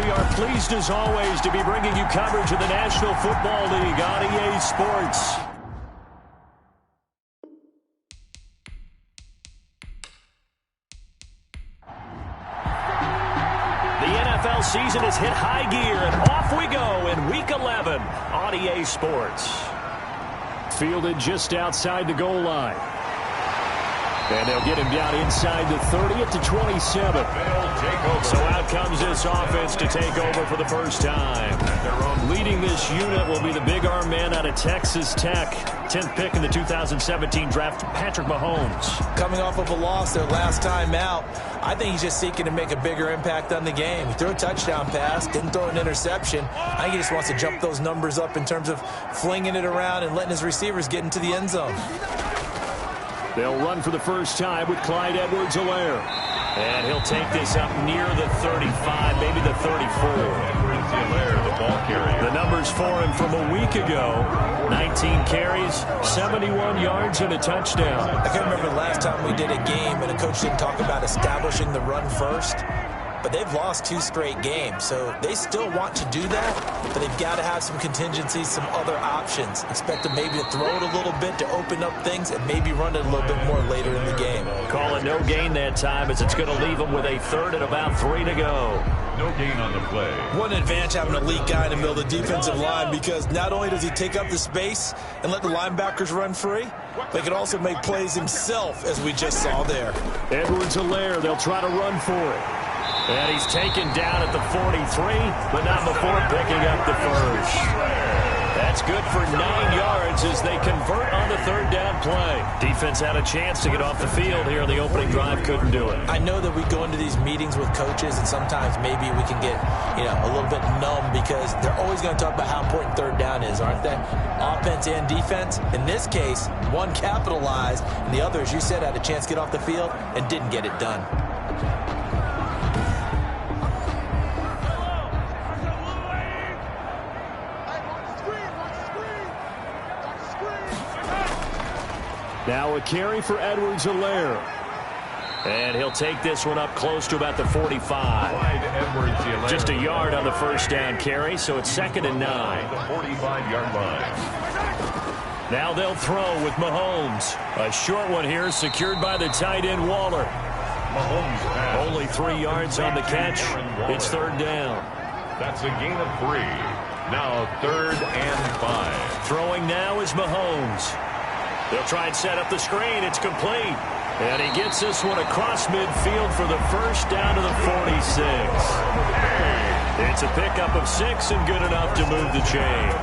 we are pleased as always to be bringing you coverage of the National Football League on EA Sports. The NFL season has hit high gear, and off we go in Week 11 on EA Sports. Fielded just outside the goal line. And they'll get him down inside the 30 to 27. So out comes this offense to take over for the first time. Leading this unit will be the big arm man out of Texas Tech. 10th pick in the 2017 draft, Patrick Mahomes. Coming off of a loss their last time out, I think he's just seeking to make a bigger impact on the game. He threw a touchdown pass, didn't throw an interception. I think he just wants to jump those numbers up in terms of flinging it around and letting his receivers get into the end zone. They'll run for the first time with Clyde Edwards-Helaire. And he'll take this up near the 35, maybe the 34. The ball carrier. The numbers for him from a week ago: 19 carries, 71 yards, and a touchdown. I can't remember the last time we did a game and a coach didn't talk about establishing the run first. But they've lost 2 straight games, so they still want to do that, but they've got to have some contingencies, some other options. Expect them maybe to throw it a little bit to open up things and maybe run it a little bit more later in the game. Call it no gain that time, as it's going to leave them with a third and about 3 to go. No gain on the play. What an advantage having an elite guy in the middle of the defensive line, because not only does he take up the space and let the linebackers run free, but he can also make plays himself, as we just saw there. Edwards-Helaire, they'll try to run for it. And he's taken down at the 43, but not before picking up the first. That's good for 9 yards as they convert on the third down play. Defense had a chance to get off the field here in the opening drive, couldn't do it. I know that we go into these meetings with coaches, and sometimes maybe we can get, a little bit numb, because they're always going to talk about how important third down is, aren't they? Offense and defense. In this case, one capitalized, and the other, as you said, had a chance to get off the field and didn't get it done. Now a carry for Edwards-Helaire. And he'll take this one up close to about the 45. Just a yard on the first down carry, so it's 2nd and 9. The 45-yard line. Now they'll throw with Mahomes. A short one here, secured by the tight end Waller. Mahomes only 3 yards on the catch. It's 3rd down. That's a gain of 3. Now 3rd and 5. Throwing now is Mahomes. They'll try and set up the screen. It's complete. And he gets this one across midfield for the first down to the 46. It's a pickup of 6 and good enough to move the chains.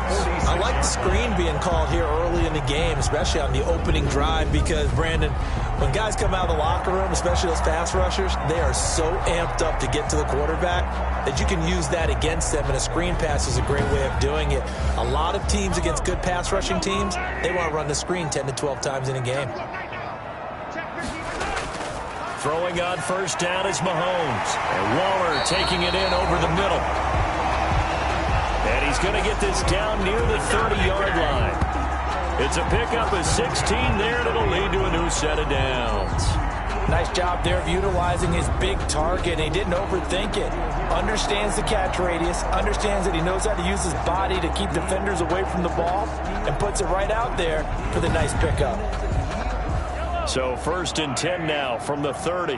I like the screen being called here early in the game, especially on the opening drive, because, Brandon, when guys come out of the locker room, especially those pass rushers, they are so amped up to get to the quarterback that you can use that against them, and a screen pass is a great way of doing it. A lot of teams against good pass rushing teams, they want to run the screen 10 to 12 times in a game. Throwing on first down is Mahomes. And Waller taking it in over the middle. And he's going to get this down near the 30-yard line. It's a pickup of 16 there, and it'll lead to a new set of downs. Nice job there of utilizing his big target. He didn't overthink it. Understands the catch radius. Understands that he knows how to use his body to keep defenders away from the ball. And puts it right out there for the nice pickup. So 1st and 10 now from the 30.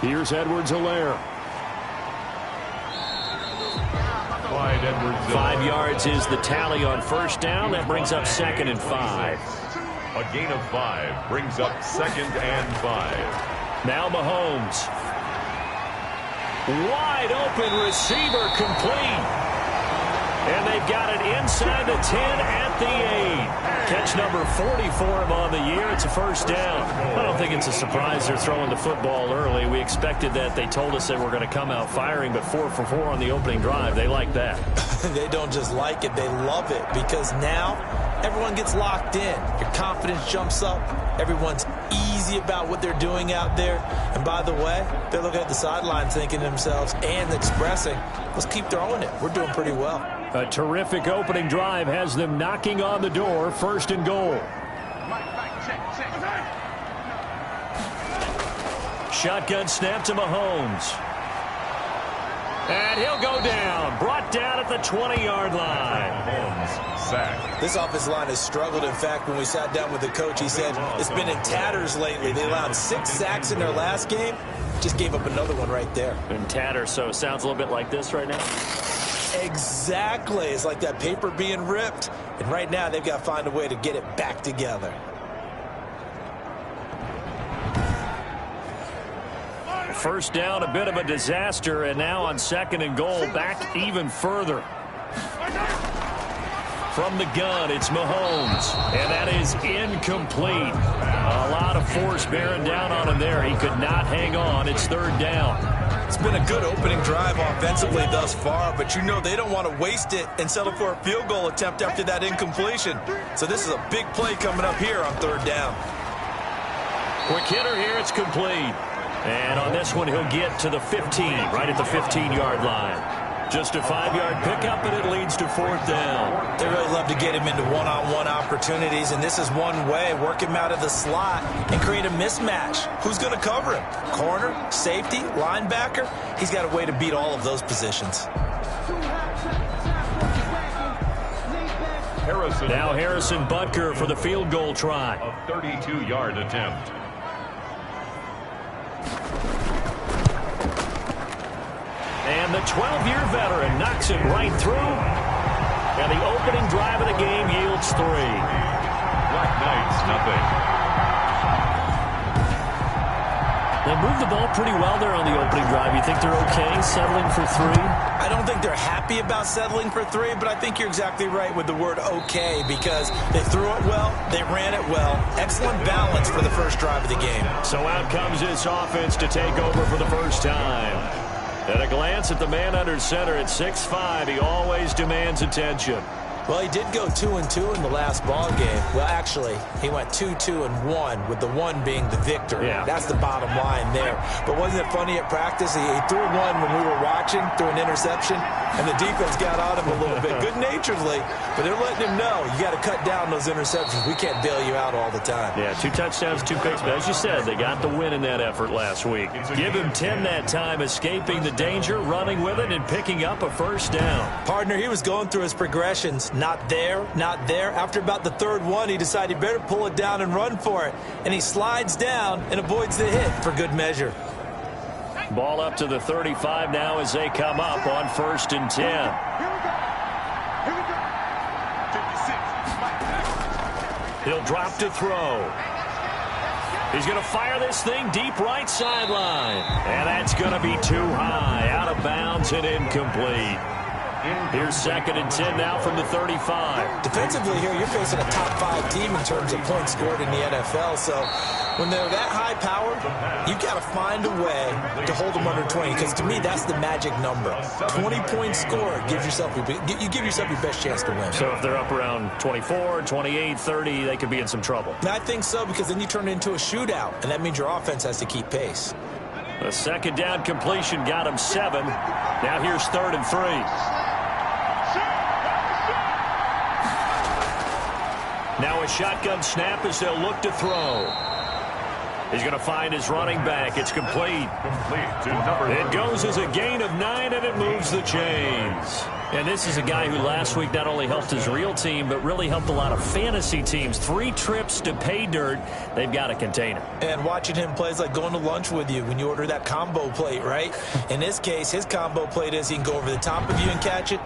Here's Edwards-Helaire. 5 yards is the tally on first down. That brings up 2nd and 5. A gain of 5 brings up 2nd and 5. Now Mahomes. Wide open receiver, complete. And they've got it inside the 10 at the 8. Catch number 40 for him on the year. It's a first down. I don't think it's a surprise they're throwing the football early. We expected that. They told us they were going to come out firing, but 4 for 4 on the opening drive. They like that. They don't just like it. They love it, because now everyone gets locked in. Your confidence jumps up. Everyone's easy about what they're doing out there. And by the way, they're looking at the sidelines thinking to themselves and expressing, let's keep throwing it. We're doing pretty well. A terrific opening drive has them knocking on the door. 1st and goal. Shotgun snap to Mahomes. And he'll go down. Brought down at the 20-yard line. Mahomes sacked. This offensive line has struggled. In fact, when we sat down with the coach, he said it's been in tatters lately. They allowed 6 sacks in their last game. Just gave up another one right there. In tatters, so it sounds a little bit like this right now. Exactly. It's like that paper being ripped. And right now, they've got to find a way to get it back together. First down, a bit of a disaster, and now on 2nd and goal, back even further. From the gun, it's Mahomes, and that is incomplete. A lot of force bearing down on him there. He could not hang on. It's 3rd down. It's been a good opening drive offensively thus far, but you know they don't want to waste it and settle for a field goal attempt after that incompletion. So this is a big play coming up here on 3rd down. Quick hitter here, it's complete. And on this one, he'll get to the 15, right at the 15-yard line. Just a 5-yard pickup, and it leads to 4th down. They really love to get him into one-on-one opportunities, and this is one way. Work him out of the slot and create a mismatch. Who's going to cover him? Corner, safety, linebacker? He's got a way to beat all of those positions. Now Harrison Butker for the field goal try. A 32-yard attempt. And the 12-year veteran knocks it right through. And the opening drive of the game yields 3. Black Knights, nothing. They moved the ball pretty well there on the opening drive. You think they're okay settling for 3? I don't think they're happy about settling for 3, but I think you're exactly right with the word okay, because they threw it well, they ran it well. Excellent balance for the first drive of the game. So out comes this offense to take over for the first time. At a glance at the man under center at 6'5", he always demands attention. Well, he did go 2-2 in the last ball game. Well, actually, he went 2-2-1, with the 1 being the victory. Yeah. That's the bottom line there. But wasn't it funny at practice? He threw one when we were watching, threw an interception, and the defense got on him a little bit, good-naturedly. But they're letting him know, you got to cut down those interceptions. We can't bail you out all the time. Yeah, 2 touchdowns, 2 picks. But as you said, they got the win in that effort last week. Give him 10 that time, escaping the danger, running with it, and picking up a first down. Partner, he was going through his progressions. Not there, not there. After about the 3rd one, he decided he better pull it down and run for it. And he slides down and avoids the hit for good measure. Ball up to the 35 now as they come up on 1st and 10. He'll drop to throw. He's going to fire this thing deep right sideline. And that's going to be too high. Out of bounds and incomplete. Here's 2nd and 10 now from the 35. Defensively here, you're facing a top 5 team in terms of points scored in the NFL. So when they're that high powered, you've got to find a way to hold them under 20. Because to me, that's the magic number. 20 points scored gives yourself you give yourself your best chance to win. So if they're up around 24, 28, 30, they could be in some trouble. And I think so, because then you turn it into a shootout, and that means your offense has to keep pace. The 2nd down completion got him 7. Now here's 3rd and 3. Now a shotgun snap as they'll look to throw. He's going to find his running back. It's complete. It goes as a gain of 9, and it moves the chains. And this is a guy who last week not only helped his real team, but really helped a lot of fantasy teams. 3 trips to pay dirt. They've got to contain him. And watching him play is like going to lunch with you when you order that combo plate, right? In this case, his combo plate is he can go over the top of you and catch it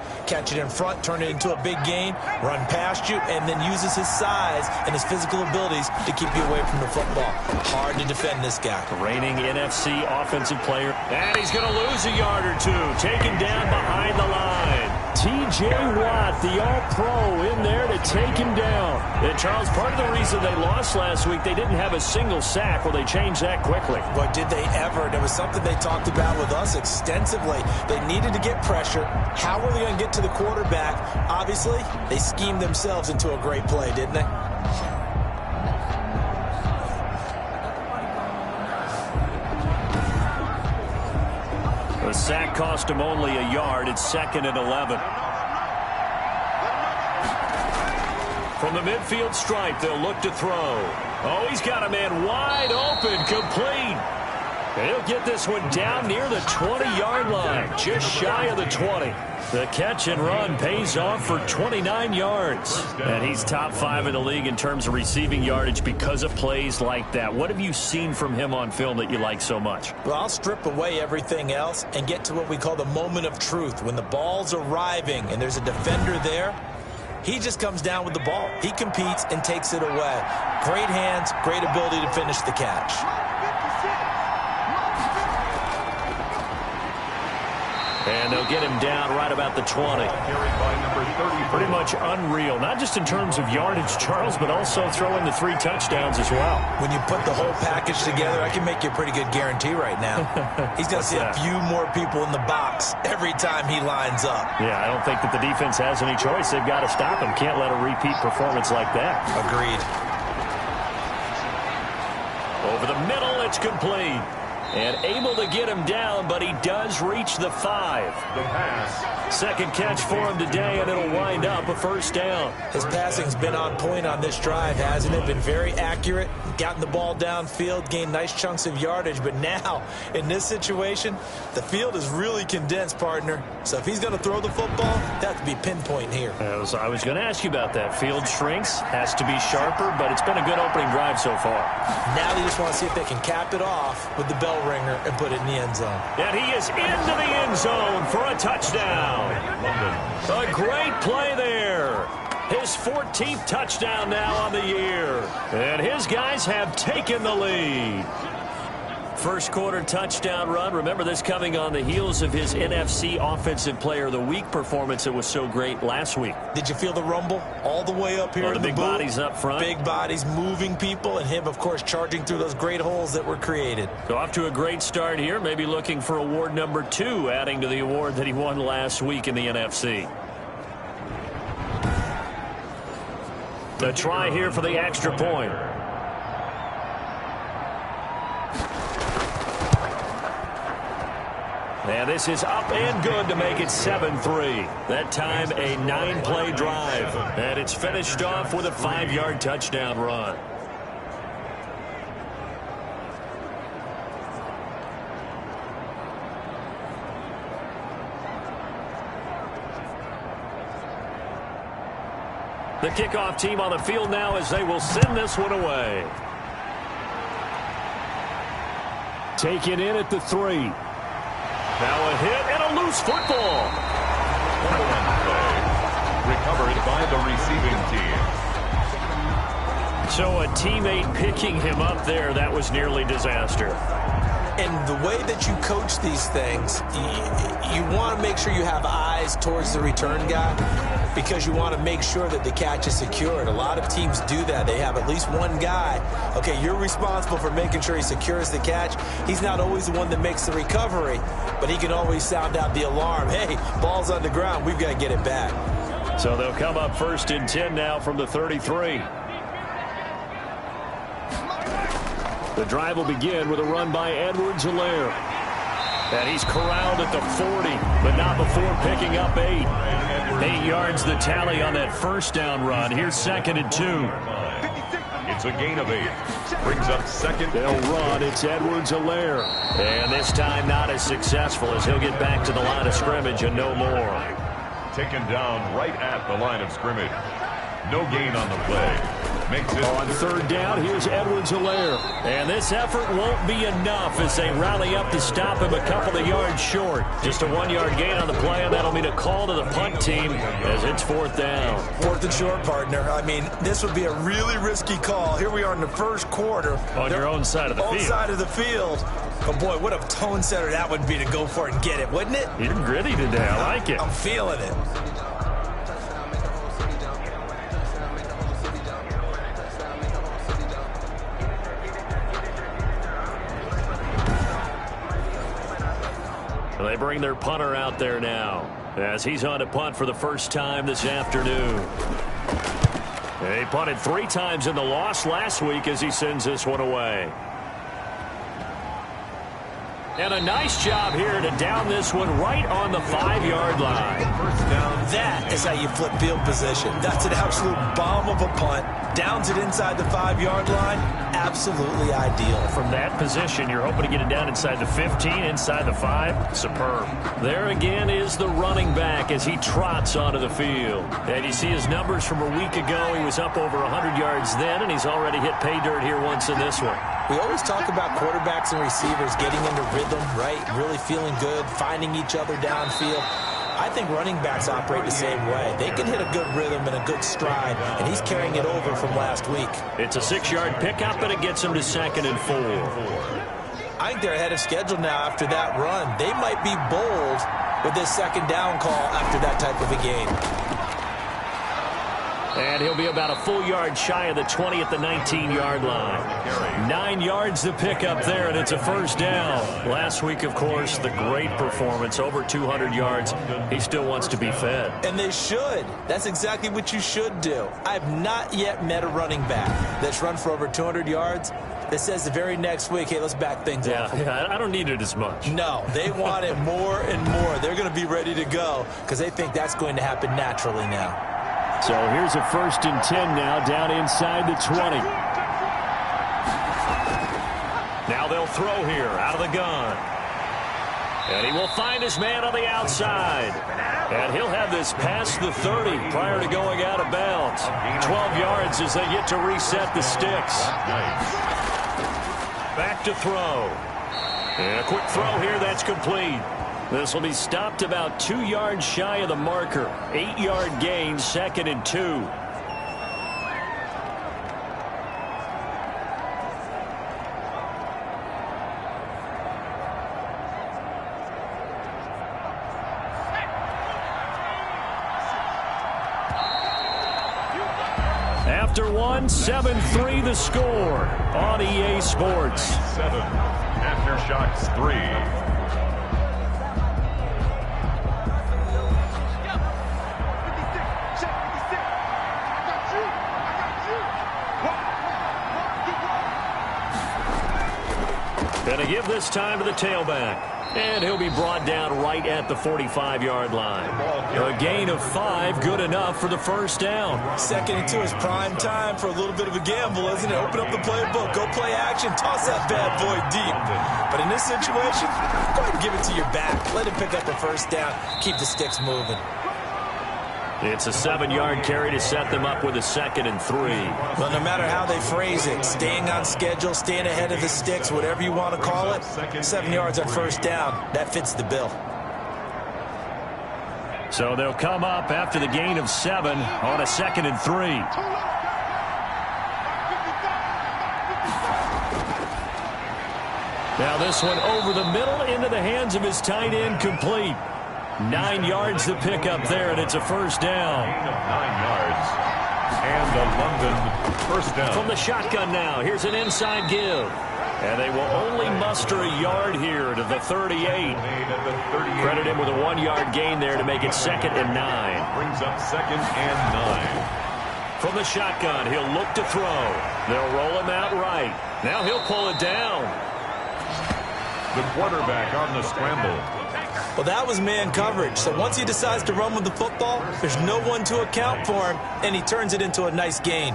in front, turn it into a big gain, run past you, and then uses his size and his physical abilities to keep you away from the football. Hard to defend this guy. Reigning NFC offensive player. And he's going to lose a yard or 2. Taken down behind the line. T.J. Watt, the all-pro, in there to take him down. And Charles, part of the reason they lost last week, they didn't have a single sack. Well, they changed that quickly. But did they ever? There was something they talked about with us extensively. They needed to get pressure. How were they going to get to the quarterback? Obviously, they schemed themselves into a great play, didn't they? The sack cost him only a yard. It's 2nd and 11. From the midfield stripe, they'll look to throw. Oh, he's got a man wide open, complete. And he'll get this one down near the 20-yard line, just shy of the 20. The catch and run pays off for 29 yards. And he's top 5 in the league in terms of receiving yardage because of plays like that. What have you seen from him on film that you like so much? Well, I'll strip away everything else and get to what we call the moment of truth. When the ball's arriving and there's a defender there, he just comes down with the ball. He competes and takes it away. Great hands, great ability to finish the catch. And they'll get him down right about the 20. Pretty much unreal, not just in terms of yardage, Charles, but also throwing the 3 touchdowns as well. When you put the whole package together, I can make you a pretty good guarantee right now. He's going to see a few more people in the box every time he lines up. Yeah, I don't think that the defense has any choice. They've got to stop him. Can't let a repeat performance like that. Agreed. Over the middle, it's complete. And able to get him down, but he does reach the 5. The pass. Second catch for him today, and it'll wind up a first down. His passing's been on point on this drive, hasn't it? Been very accurate, gotten the ball downfield, gained nice chunks of yardage. But now, in this situation, the field is really condensed, partner. So if he's going to throw the football, that has to be pinpoint here. I was going to ask you about that. Field shrinks, has to be sharper, but it's been a good opening drive so far. Now they just want to see if they can cap it off with the bell ringer and put it in the end zone. And he is into the end zone for a touchdown. A great play there. His 14th touchdown now on the year. And his guys have taken the lead. First quarter touchdown run. Remember, this coming on the heels of his NFC Offensive Player of the Week performance that was so great last week. Did you feel the rumble all the way up here? The big bodies up front. Big bodies moving people, and him, of course, charging through those great holes that were created. So off to a great start here. Maybe looking for award number 2, adding to the award that he won last week in the NFC. The try here for the extra point. And this is up and good to make it 7-3. That time a 9-play drive. And it's finished off with a 5-yard touchdown run. The kickoff team on the field now as they will send this one away. Taken in at the 3. Now a hit and a loose football. Recovered by the receiving team. So a teammate picking him up there, that was nearly disaster. And the way that you coach these things, you want to make sure you have eyes towards the return guy because you want to make sure that the catch is secured. A lot of teams do that. They have at least one guy. Okay, you're responsible for making sure he secures the catch. He's not always the one that makes the recovery, but he can always sound out the alarm. Hey, ball's on the ground. We've got to get it back. So they'll come up 1st and 10 now from the 33. The drive will begin with a run by Edwards-Helaire. And he's corralled at the 40, but not before picking up 8. 8 yards the tally on that first down run. Here's 2nd and 2. It's a gain of 8. Brings up 2nd. They'll run. It's Edwards-Helaire. And this time not as successful as he'll get back to the line of scrimmage and no more. Taken down right at the line of scrimmage. No gain on the play. Makes it on 3rd down, here's Edwards-Helaire. And this effort won't be enough as they rally up to stop him a couple of yards short. Just a 1-yard gain on the play, and that'll mean a call to the punt team as it's 4th down. 4th and short, partner. I mean, this would be a really risky call. Here we are in the first quarter. On your own side of the field. Own side of the field. But, boy, what a tone setter that would be to go for it and get it, wouldn't it? You're gritty today. I like it. I'm feeling it. They bring their punter out there now as he's on to punt for the first time this afternoon. He punted 3 times in the loss last week as he sends this one away. And a nice job here to down this one right on the 5-yard line. That is how you flip field position. That's an absolute bomb of a punt. Downs it inside the 5-yard line. Absolutely ideal. From that position, you're hoping to get it down inside the 15, inside the 5. Superb. There again is the running back as he trots onto the field. And you see his numbers from a week ago. He was up over 100 yards then, and he's already hit pay dirt here once in this one. We always talk about quarterbacks and receivers getting into rhythm, right? Really feeling good, finding each other downfield. I think running backs operate the same way. They can hit a good rhythm and a good stride, and he's carrying it over from last week. It's a 6-yard pickup, and it gets him to 2nd and 4. I think they're ahead of schedule now after that run. They might be bold with this 2nd down call after that type of a game. And he'll be about a full yard shy of the 20 at the 19-yard line. 9 yards to pick up there, and it's a 1st down. Last week, of course, the great performance, over 200 yards. He still wants to be fed. And they should. That's exactly what you should do. I've not yet met a running back that's run for over 200 yards that says the very next week, hey, let's back things off. Yeah, I don't need it as much. No, they want it more and more. They're going to be ready to go because they think that's going to happen naturally now. So here's a 1st and 10 now, down inside the 20. Now they'll throw here, out of the gun. And he will find his man on the outside. And he'll have this past the 30 prior to going out of bounds. 12 yards as they get to reset the sticks. Back to throw. And a quick throw here, that's complete. This will be stopped about 2 yards shy of the marker. 8-yard gain, 2nd and 2. After one, 7-3 the score on EA Sports. 7. Aftershocks 3. Going to give this time to the tailback. And he'll be brought down right at the 45-yard line. A gain of 5, good enough for the 1st down. 2nd and 2 is prime time for a little bit of a gamble, isn't it? Open up the playbook, go play action, toss that bad boy deep. But in this situation, go ahead and give it to your back. Let him pick up a 1st down, keep the sticks moving. It's a 7-yard carry to set them up with a 2nd and 3. Well, no matter how they phrase it, staying on schedule, staying ahead of the sticks, whatever you want to call it, 7 yards on 1st down, that fits the bill. So they'll come up after the gain of 7 on a 2nd and 3. Now this one over the middle into the hands of his tight end, complete. 9 yards to pick up there, and it's a 1st down. 9 yards. And the London 1st down. From the shotgun now, here's an inside give. And they will only muster a yard here to the 38. Credit him with a 1-yard gain there to make it 2nd and 9. Brings up 2nd and 9. From the shotgun, he'll look to throw. They'll roll him out right. Now he'll pull it down. The quarterback on the scramble. Well, that was man coverage. So once he decides to run with the football, there's no one to account for him, and he turns it into a nice gain.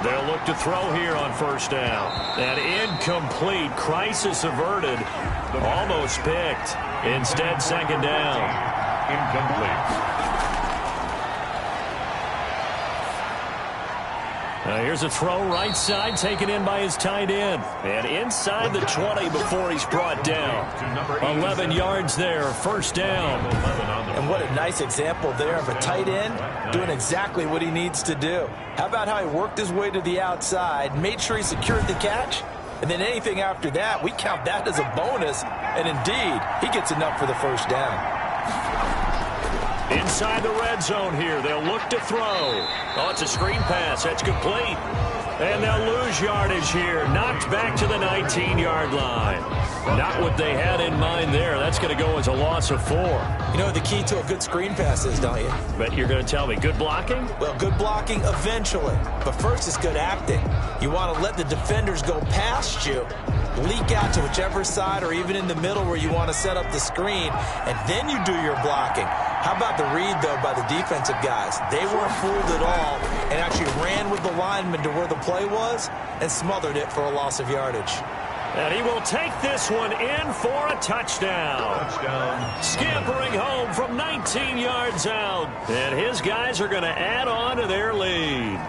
They'll look to throw here on 1st down. And incomplete. Crisis averted. Almost picked. Instead, 2nd down. Incomplete. Here's a throw right side, taken in by his tight end. And inside the 20 before he's brought down. 11 yards there, 1st down. And what a nice example there of a tight end doing exactly what he needs to do. How about how he worked his way to the outside, made sure he secured the catch, and then anything after that, we count that as a bonus. And indeed, he gets enough for the 1st down. Inside the red zone here, they'll look to throw. Oh, it's a screen pass. That's complete. And they'll lose yardage here. Knocked back to the 19-yard line. Not what they had in mind there. That's going to go as a loss of 4. You know what the key to a good screen pass is, don't you? But you're going to tell me good blocking? Well, good blocking eventually. But first is good acting. You want to let the defenders go past you, leak out to whichever side or even in the middle where you want to set up the screen, and then you do your blocking. How about the read, though, by the defensive guys? They weren't fooled at all and actually ran with the lineman to where the play was and smothered it for a loss of yardage. And he will take this one in for a touchdown. Scampering home from 19 yards out. And his guys are going to add on to their lead.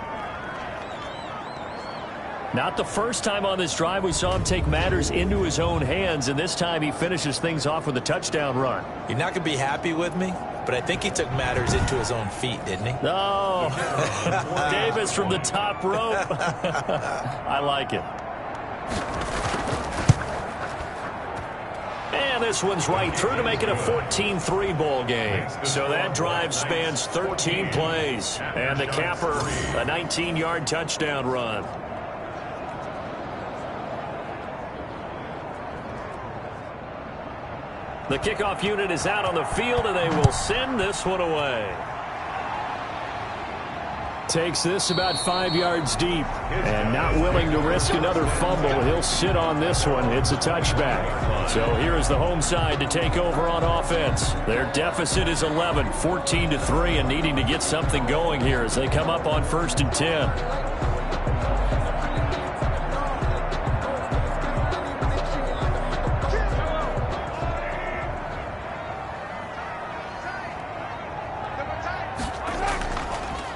Not the first time on this drive we saw him take matters into his own hands, and this time he finishes things off with a touchdown run. You're not going to be happy with me, but I think he took matters into his own feet, didn't he? No. Davis from the top rope. I like it. And this one's right through to make it a 14-3 ball game. So that drive spans 13 plays. And the capper, a 19-yard touchdown run. The kickoff unit is out on the field, and they will send this one away. Takes this about 5 yards deep, and not willing to risk another fumble. He'll sit on this one. It's a touchback. So here's the home side to take over on offense. Their deficit is 11, 14-3, and needing to get something going here as they come up on 1st and 10.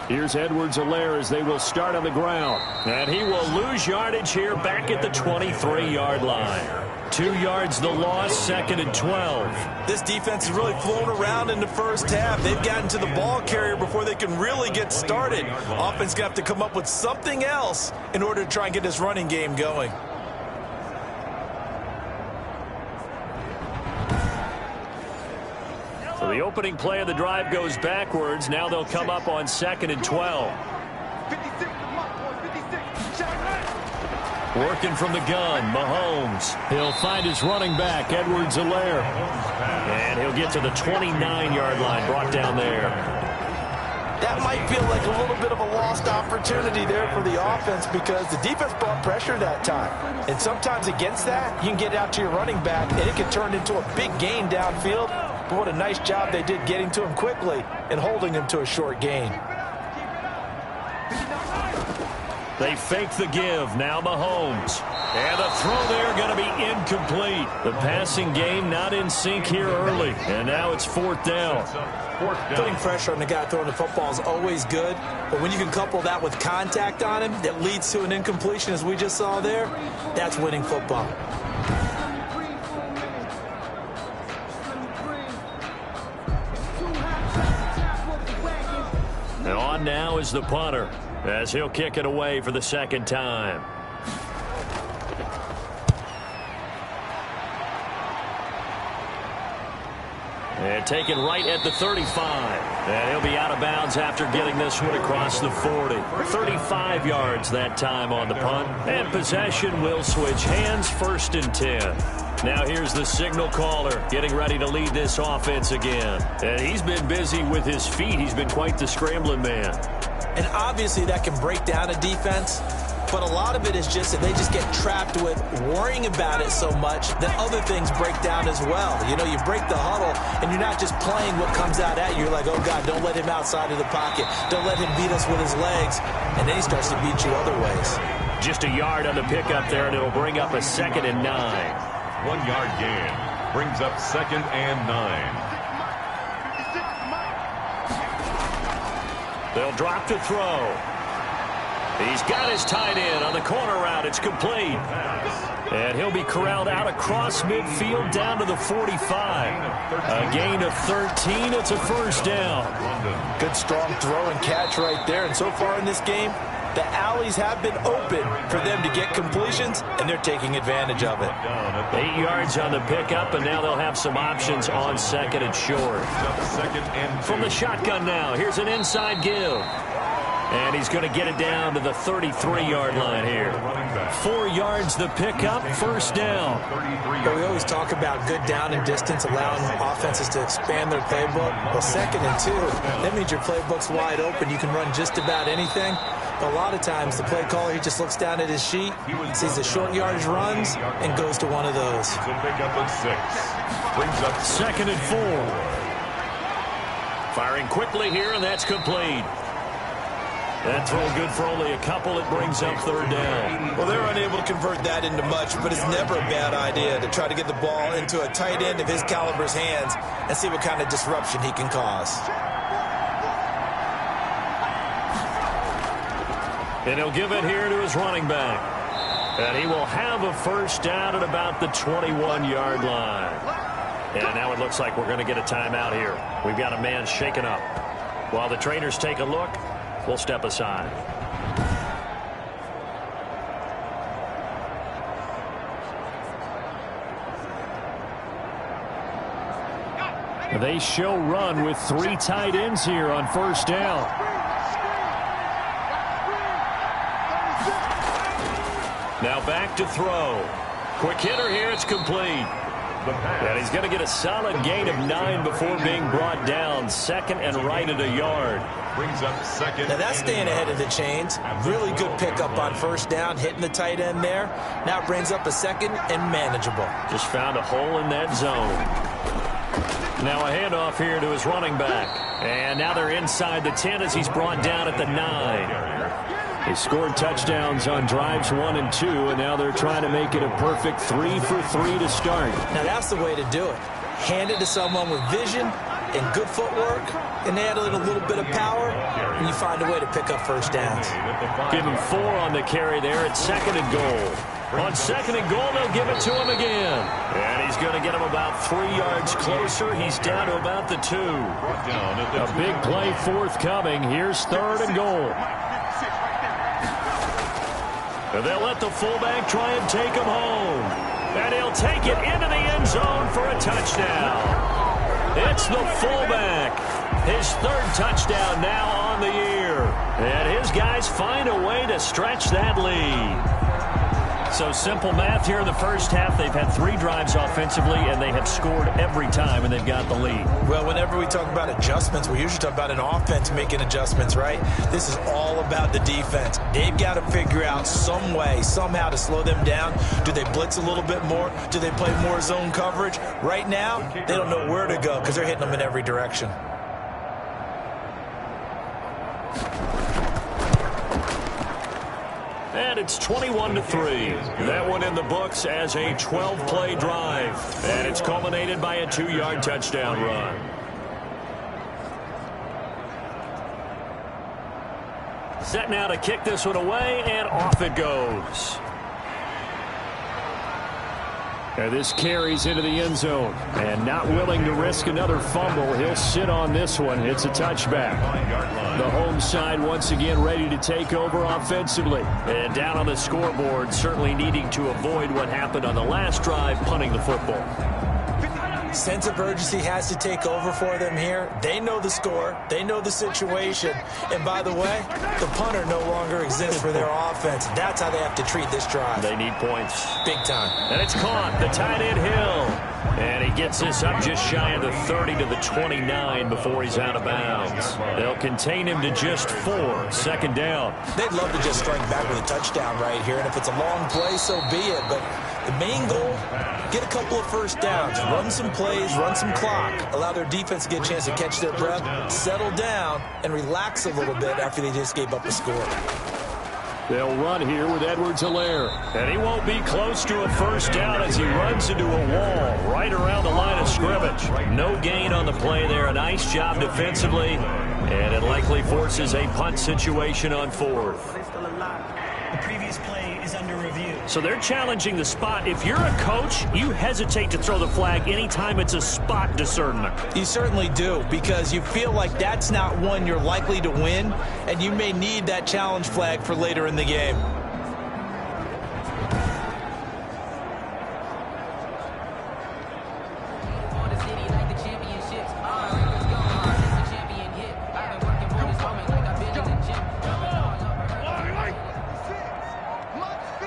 Here's Edwards-Helaire as they will start on the ground. And he will lose yardage here back at the 23-yard line. 2 yards the loss, 2nd and 12. This defense has really flown around in the first half. They've gotten to the ball carrier before they can really get started. Offense going to have to come up with something else in order to try and get this running game going. So the opening play of the drive goes backwards. Now they'll come up on 2nd and 12. Working from the gun, Mahomes. He'll find his running back, Edwards-Helaire. And he'll get to the 29-yard line, brought down there. That might feel like a little bit of a lost opportunity there for the offense because the defense brought pressure that time. And sometimes against that, you can get out to your running back, and it can turn into a big gain downfield. But what a nice job they did getting to him quickly and holding him to a short gain. They fake the give. Now Mahomes. And the throw there going to be incomplete. The passing game not in sync here early. And now it's 4th down. Putting pressure on the guy throwing the football is always good. But when you can couple that with contact on him that leads to an incompletion as we just saw there, that's winning football. And on now is the punter as he'll kick it away for the 2nd time. And taken right at the 35. And he'll be out of bounds after getting this one across the 40. 35 yards that time on the punt. And possession will switch hands, 1st and 10. Now here's the signal caller getting ready to lead this offense again. And he's been busy with his feet. He's been quite the scrambling man. And obviously that can break down a defense, but a lot of it is just that they just get trapped with worrying about it so much that other things break down as well. You know, you break the huddle, and you're not just playing what comes out at you. You're like, oh, God, don't let him outside of the pocket. Don't let him beat us with his legs. And then he starts to beat you other ways. Just a yard on the pickup there, and it'll bring up a 2nd and 9. 1 yard gain brings up 2nd and 9. They'll drop to throw. He's got his tight end on the corner route. It's complete. And he'll be corralled out across midfield down to the 45. A gain of 13. It's a 1st down. Good strong throw and catch right there. And so far in this game, the alleys have been open for them to get completions, and they're taking advantage of it. 8 yards on the pickup, and now they'll have some options on 2nd and short. From the shotgun now, here's an inside give. And he's going to get it down to the 33-yard line here. 4 yards the pickup, first down. But we always talk about good down and distance, allowing offenses to expand their playbook. Well, 2nd and 2, that means your playbook's wide open. You can run just about anything. But a lot of times, the play caller, he just looks down at his sheet, sees the short yardage runs, and goes to one of those. So pick up a 6. Brings up 2nd and 4. Firing quickly here, and that's complete. That throw good for only a couple. It brings up 3rd down. Well, they're unable to convert that into much, but it's never a bad idea to try to get the ball into a tight end of his caliber's hands and see what kind of disruption he can cause. And he'll give it here to his running back. And he will have a first down at about the 21-yard line. And now it looks like we're going to get a timeout here. We've got a man shaken up. While the trainers take a look, we'll step aside. They show run with 3 tight ends here on first down. Now back to throw. Quick hitter here. It's complete. And he's going to get a solid gain of 9 before being brought down. 2nd and right at a yard. brings up 2nd. Now that's staying ahead of the chains. Really good pickup on first down, hitting the tight end there. Now it brings up a 2nd and manageable. Just found a hole in that zone. Now a handoff here to his running back. And now they're inside the 10 as he's brought down at the 9. They scored touchdowns on drives 1 and 2, and now they're trying to make it a perfect 3 for 3 to start. Now that's the way to do it. Hand it to someone with vision and good footwork, and add a little bit of power, and you find a way to pick up first downs. Give him 4 on the carry there at 2nd and goal. On 2nd and goal, they'll give it to him again. And he's going to get him about 3 yards closer. He's down to about the 2. A big play forthcoming. Here's 3rd and goal. And they'll let the fullback try and take him home. And he'll take it into the end zone for a touchdown. It's the fullback. His 3rd touchdown now on the year. And his guys find a way to stretch that lead. So simple math here in the first half. They've had 3 drives offensively, and they have scored every time, and they've got the lead. Well, whenever we talk about adjustments, we usually talk about an offense making adjustments, right? This is all about the defense. They've got to figure out some way, somehow to slow them down. Do they blitz a little bit more? Do they play more zone coverage? Right now, they don't know where to go because they're hitting them in every direction. And it's 21-3. That one in the books as a 12-play drive. And it's culminated by a 2-yard touchdown run. Set now to kick this one away, and off it goes. And this carries into the end zone. And not willing to risk another fumble, he'll sit on this one. It's a touchback. The home side once again ready to take over offensively. And down on the scoreboard, certainly needing to avoid what happened on the last drive, punting the football. Sense of urgency has to take over for them here. They know the score. They know the situation. And by the way, the punter no longer exists for their offense. That's how they have to treat this drive. They need points. Big time. And it's caught. The tight end Hill. And he gets this up just shy of the 30 to the 29 before he's out of bounds. They'll contain him to just 4. 2nd down. They'd love to just strike back with a touchdown right here. And if it's a long play, so be it. But the main goal, get a couple of first downs, run some plays, run some clock, allow their defense to get a chance to catch their breath, settle down, and relax a little bit after they just gave up a score. They'll run here with Edwards-Helaire. And he won't be close to a first down as he runs into a wall right around the line of scrimmage. No gain on the play there. A nice job defensively. And it likely forces a punt situation on 4th. The previous play is under review. So they're challenging the spot. If you're a coach, you hesitate to throw the flag anytime it's a spot discernment. You certainly do, because you feel like that's not one you're likely to win, and you may need that challenge flag for later in the game.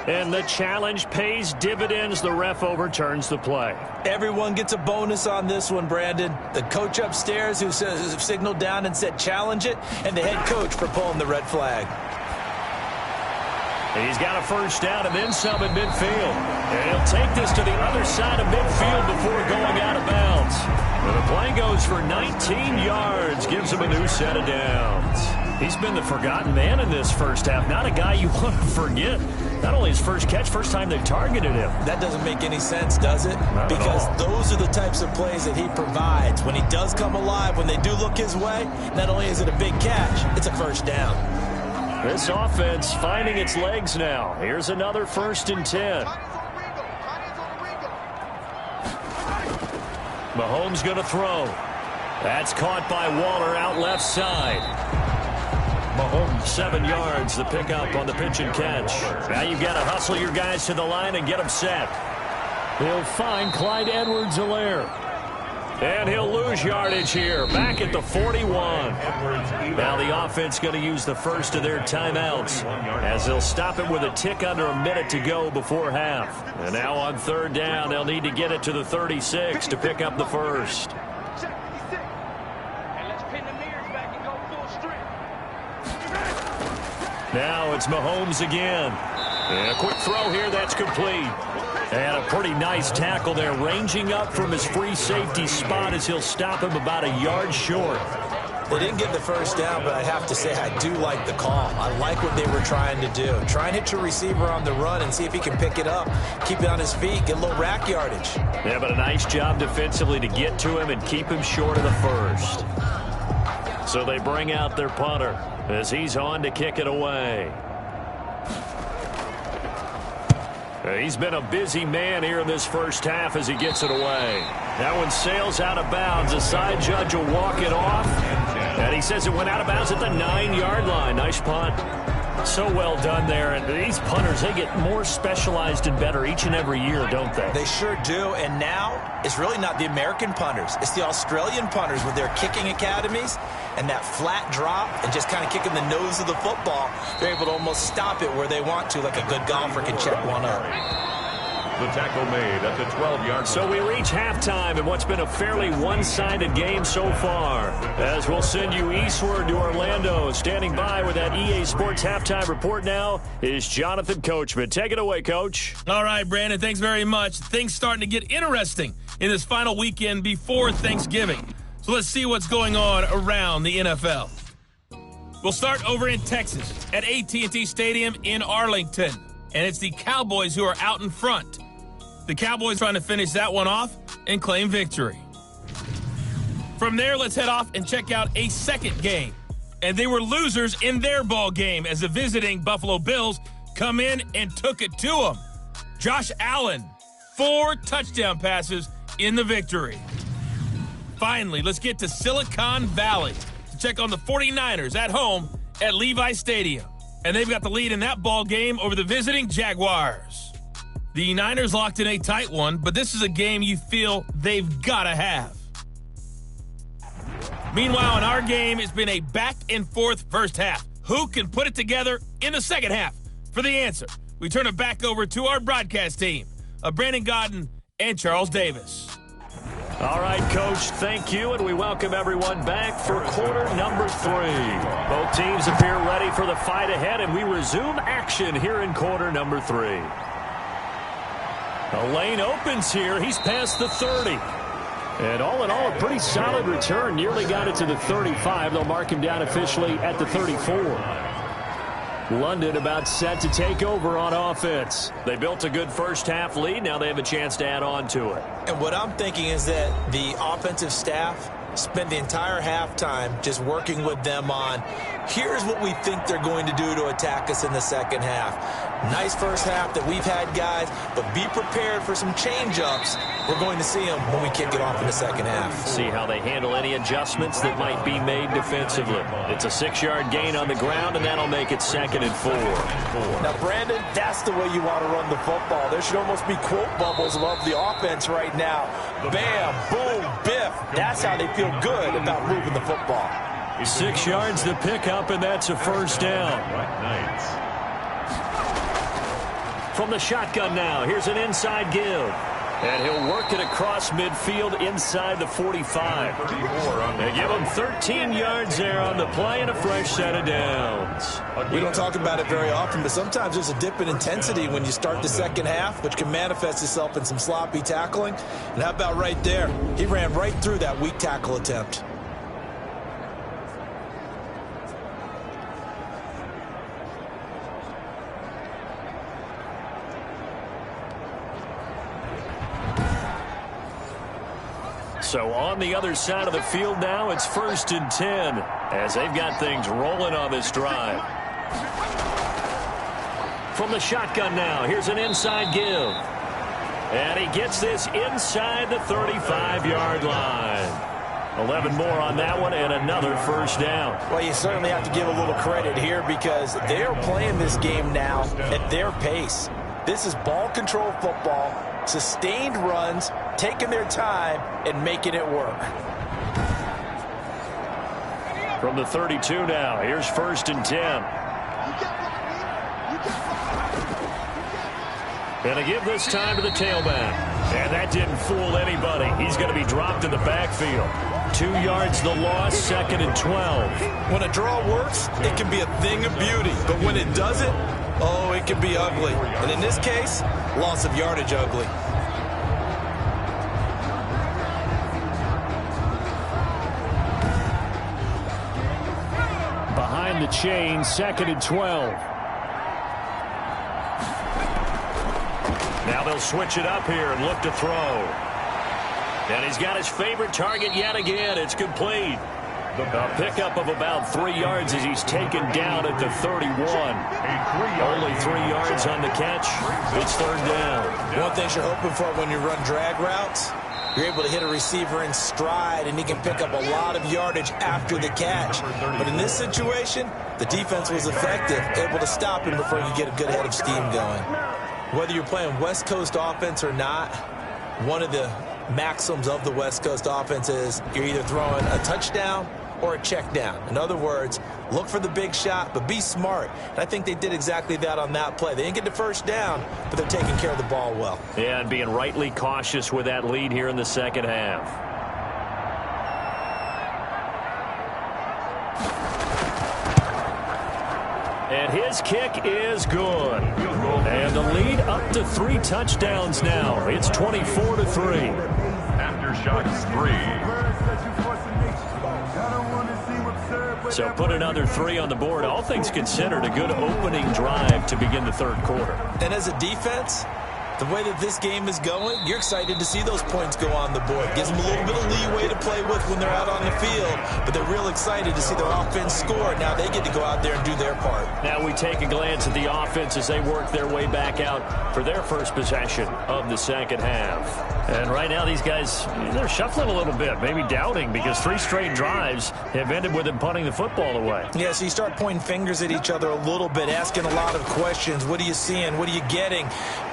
And the challenge pays dividends. The ref overturns the play. Everyone gets a bonus on this one, Brandon. The coach upstairs who signaled down and said challenge it, and the head coach for pulling the red flag. He's got a first down and then some at midfield. And he'll take this to the other side of midfield before going out of bounds. And the play goes for 19 yards, gives him a new set of downs. He's been the forgotten man in this first half. Not a guy you want to forget. Not only his first catch, first time they targeted him. That doesn't make any sense, does it? Because those are the types of plays that he provides. When he does come alive, when they do look his way, not only is it a big catch, it's a first down. This offense finding its legs now. Here's another 1st and 10. Mahomes going to throw. That's caught by Waller out left side. Mahomes 7 yards, the pickup on the pitch and catch. Now you've got to hustle your guys to the line and get them set. He'll find Clyde Edwards-Helaire. And he'll lose yardage here, back at the 41. Now the offense going to use the first of their timeouts as they'll stop it with a tick under a minute to go before half. And now on 3rd down, they'll need to get it to the 36 to pick up the first. Now it's Mahomes again. And a quick throw here, that's complete. And a pretty nice tackle there, ranging up from his free safety spot as he'll stop him about a yard short. They didn't get the first down, but I have to say I do like the call. I like what they were trying to do. Try and hit your receiver on the run and see if he can pick it up, keep it on his feet, get a little rack yardage. Yeah, but a nice job defensively to get to him and keep him short of the first. So they bring out their punter as he's on to kick it away. He's been a busy man here in this first half as he gets it away. That one sails out of bounds. The side judge will walk it off. And he says it went out of bounds at the 9-yard line. Nice punt. So well done there. And these punters, they get more specialized and better each and every year, don't they? They sure do. And now it's really not the American punters. It's the Australian punters with their kicking academies and that flat drop and just kind of kicking the nose of the football. They're able to almost stop it where they want to, like a good golfer can check one up. The tackle made at the 12-yard line. So we reach halftime in what's been a fairly one-sided game so far. As we'll send you eastward to Orlando. Standing by with that EA Sports halftime report now is Jonathan Coachman. Take it away, Coach. All right, Brandon, thanks very much. Things starting to get interesting in this final weekend before Thanksgiving. So let's see what's going on around the NFL. We'll start over in Texas at AT&T Stadium in Arlington. And it's the Cowboys who are out in front. The Cowboys trying to finish that one off and claim victory. From there, let's head off and check out a second game. And they were losers in their ball game as the visiting Buffalo Bills come in and took it to them. Josh Allen, 4 touchdown passes in the victory. Finally, let's get to Silicon Valley to check on the 49ers at home at Levi Stadium. And they've got the lead in that ball game over the visiting Jaguars. The Niners locked in a tight one, but this is a game you feel they've got to have. Meanwhile, in our game, it's been a back-and-forth first half. Who can put it together in the second half? For the answer, we turn it back over to our broadcast team of Brandon Godden and Charles Davis. All right, Coach, thank you, and we welcome everyone back for quarter number 3. Both teams appear ready for the fight ahead, and we resume action here in quarter number 3. A lane opens here. He's past the 30. And all in all, a pretty solid return. Nearly got it to the 35. They'll mark him down officially at the 34. London about set to take over on offense. They built a good first half lead. Now they have a chance to add on to it. And what I'm thinking is that the offensive staff spent the entire halftime just working with them on, here's what we think they're going to do to attack us in the second half. Nice first half that we've had, guys, but be prepared for some change-ups. We're going to see them when we kick it off in the second half. See how they handle any adjustments that might be made defensively. It's a 6-yard gain on the ground, and that'll make it 2nd and 4. Now, Brandon, that's the way you want to run the football. There should almost be quote bubbles above the offense right now. Bam, boom, biff. That's how they feel good about moving the football. 6 yards to pick up, and that's a first down. From the shotgun now, here's an inside give. And he'll work it across midfield inside the 45. They give him 13 yards there on the play and a fresh set of downs. We don't talk about it very often, but sometimes there's a dip in intensity when you start the second half, which can manifest itself in some sloppy tackling. And how about right there? He ran right through that weak tackle attempt. So on the other side of the field now, it's 1st and 10 as they've got things rolling on this drive. From the shotgun now, here's an inside give. And he gets this inside the 35-yard line. 11 more on that one and another first down. Well, you certainly have to give a little credit here because they're playing this game now at their pace. This is ball control football, sustained runs, taking their time and making it work. From the 32 now, here's 1st and 10. And a give this time to the tailback. And that didn't fool anybody. He's going to be dropped in the backfield. 2 yards the loss, 2nd and 12. When a draw works, it can be a thing of beauty. But when it doesn't, oh, it can be ugly. And in this case, loss of yardage ugly. Behind the chain, 2nd and 12. Now they'll switch it up here and look to throw. And he's got his favorite target yet again. It's complete. A pickup of about 3 yards as he's taken down at the 31. Only 3 yards on the catch. It's 3rd down. One thing you're hoping for when you run drag routes, you're able to hit a receiver in stride, and he can pick up a lot of yardage after the catch. But in this situation, the defense was effective, able to stop him before he could get a good head of steam going. Whether you're playing West Coast offense or not, one of the maxims of the West Coast offense is you're either throwing a touchdown or a check down. In other words, look for the big shot, but be smart. And I think they did exactly that on that play. They didn't get the first down, but they're taking care of the ball well. Yeah, and being rightly cautious with that lead here in the second half. And his kick is good. And the lead up to 3 touchdowns now. It's 24-3. Aftershocks 3. So put another 3 on the board. All things considered, a good opening drive to begin the 3rd quarter. And as a defense, the way that this game is going, you're excited to see those points go on the board. Gives them a little bit of leeway to play with when they're out on the field, but they're real excited to see their offense score. Now they get to go out there and do their part. Now we take a glance at the offense as they work their way back out for their first possession of the second half. And right now these guys, they're shuffling a little bit, maybe doubting, because 3 straight drives have ended with them punting the football away. Yeah, so you start pointing fingers at each other a little bit, asking a lot of questions. What are you seeing? What are you getting?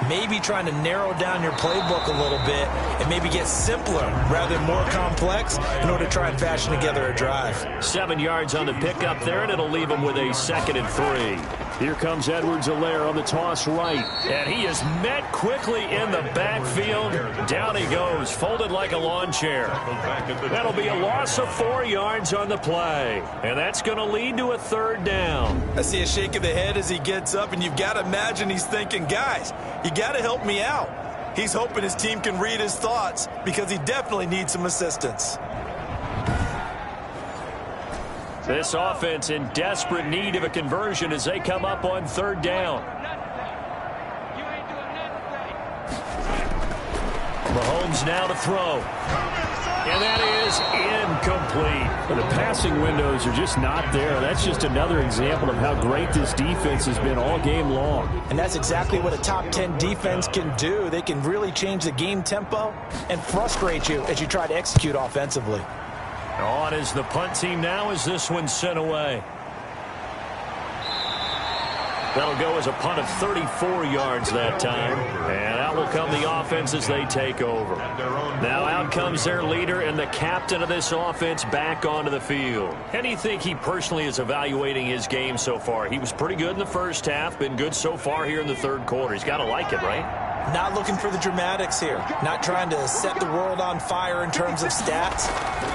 Maybe trying to narrow down your playbook a little bit and maybe get simpler rather than more complex in order to try and fashion together a drive. 7 yards on the pickup there, and it'll leave them with a 2nd and 3. Here comes Edwards-Helaire on the toss right. And he is met quickly in the backfield. Down he goes, folded like a lawn chair. That'll be a loss of 4 yards on the play. And that's going to lead to a 3rd down. I see a shake of the head as he gets up, and you've got to imagine he's thinking, guys, you got to help me out. He's hoping his team can read his thoughts because he definitely needs some assistance. This offense in desperate need of a conversion as they come up on 3rd down. Mahomes now to throw. And that is incomplete. The passing windows are just not there. That's just another example of how great this defense has been all game long. And that's exactly what a top 10 defense can do. They can really change the game tempo and frustrate you as you try to execute offensively. On is the punt team now as this one's sent away. That'll go as a punt of 34 yards that time. And out will come the offense as they take over. Now out comes their leader and the captain of this offense back onto the field. How do you think he personally is evaluating his game so far? He was pretty good in the first half, been good so far here in the third quarter. He's got to like it, right? Not looking for the dramatics here. Not trying to set the world on fire in terms of stats.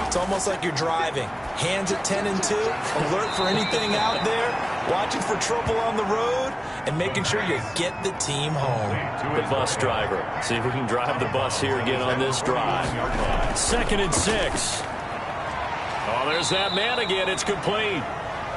It's almost like you're driving. Hands at 10 and 2, alert for anything out there, watching for trouble on the road, and making sure you get the team home. The bus driver. See if we can drive the bus here again on this drive. 2nd and 6. Oh, there's that man again. It's complete.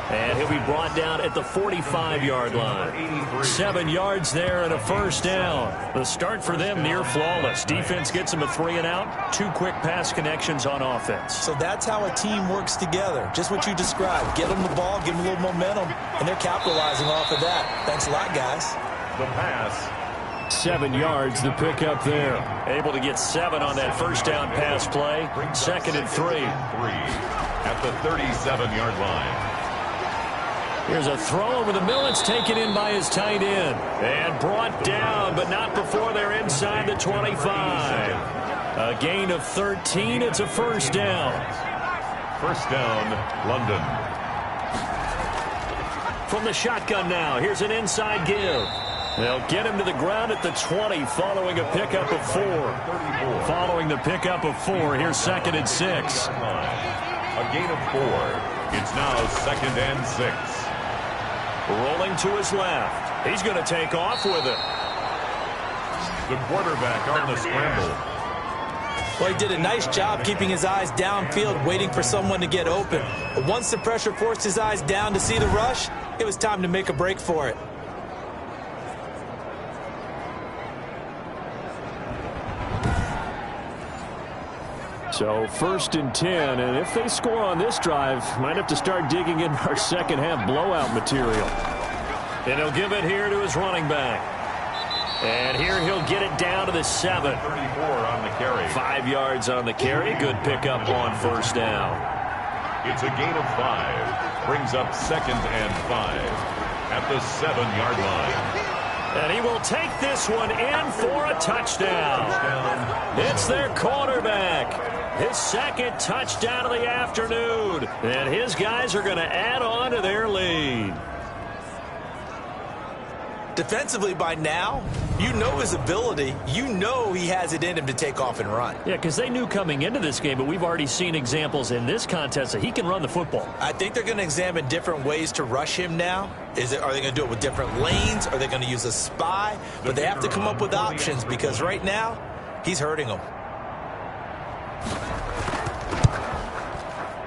And he'll be brought down at the 45-yard line. 7 yards there and a first down. The start for them near flawless. Defense gets them a 3-and-out. 2 quick pass connections on offense. So that's how a team works together. Just what you described. Get them the ball, give them a little momentum, and they're capitalizing off of that. Thanks a lot, guys. The pass. 7 yards, the pickup there. Able to get 7 on that first down pass play. 2nd and 3. At the 37-yard line. Here's a throw over the middle. It's taken in by his tight end. And brought down, but not before they're inside the 25. A gain of 13. It's a first down. First down, London. From the shotgun now. Here's an inside give. They'll get him to the ground at the 20 following a pickup of 4. Following the pickup of 4, here's 2nd and 6. A gain of 4. It's now 2nd and 6. Rolling to his left. He's going to take off with it. The quarterback on the scramble. Well, he did a nice job keeping his eyes downfield, waiting for someone to get open. But once the pressure forced his eyes down to see the rush, it was time to make a break for it. So 1st and 10, and if they score on this drive, might have to start digging in our second half blowout material. And he'll give it here to his running back. And here he'll get it down to the 7. 34 on the carry. 5 yards on the carry. Good pickup on first down. It's a gain of 5. Brings up 2nd and 5 at the 7-yard line. And he will take this one in for a touchdown. It's their quarterback. His 2nd touchdown of the afternoon. And his guys are going to add on to their lead. Defensively by now, you know his ability. You know he has it in him to take off and run. Yeah, because they knew coming into this game, but we've already seen examples in this contest that he can run the football. I think they're going to examine different ways to rush him now. Are they going to do it with different lanes? Are they going to use a spy? But they have to come up with options because right now, he's hurting them.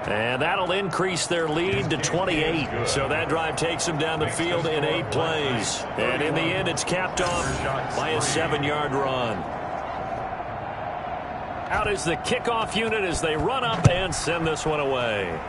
And that'll increase their lead to 28. So that drive takes them down the field in 8 plays. And in the end, it's capped off by a 7-yard run. Out is the kickoff unit as they run up and send this one away.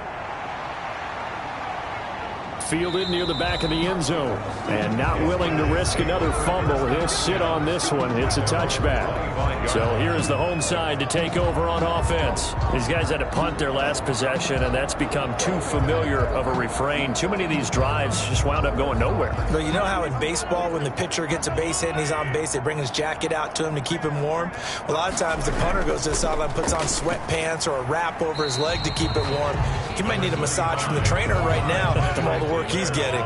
Fielded near the back of the end zone. And not willing to risk another fumble. He'll sit on this one. It's a touchback. So here's the home side to take over on offense. These guys had to punt their last possession, and that's become too familiar of a refrain. Too many of these drives just wound up going nowhere. But you know how in baseball, when the pitcher gets a base hit and he's on base, they bring his jacket out to him to keep him warm? A lot of times the punter goes to the sideline, puts on sweatpants or a wrap over his leg to keep it warm. He might need a massage from the trainer right now from all the work he's getting.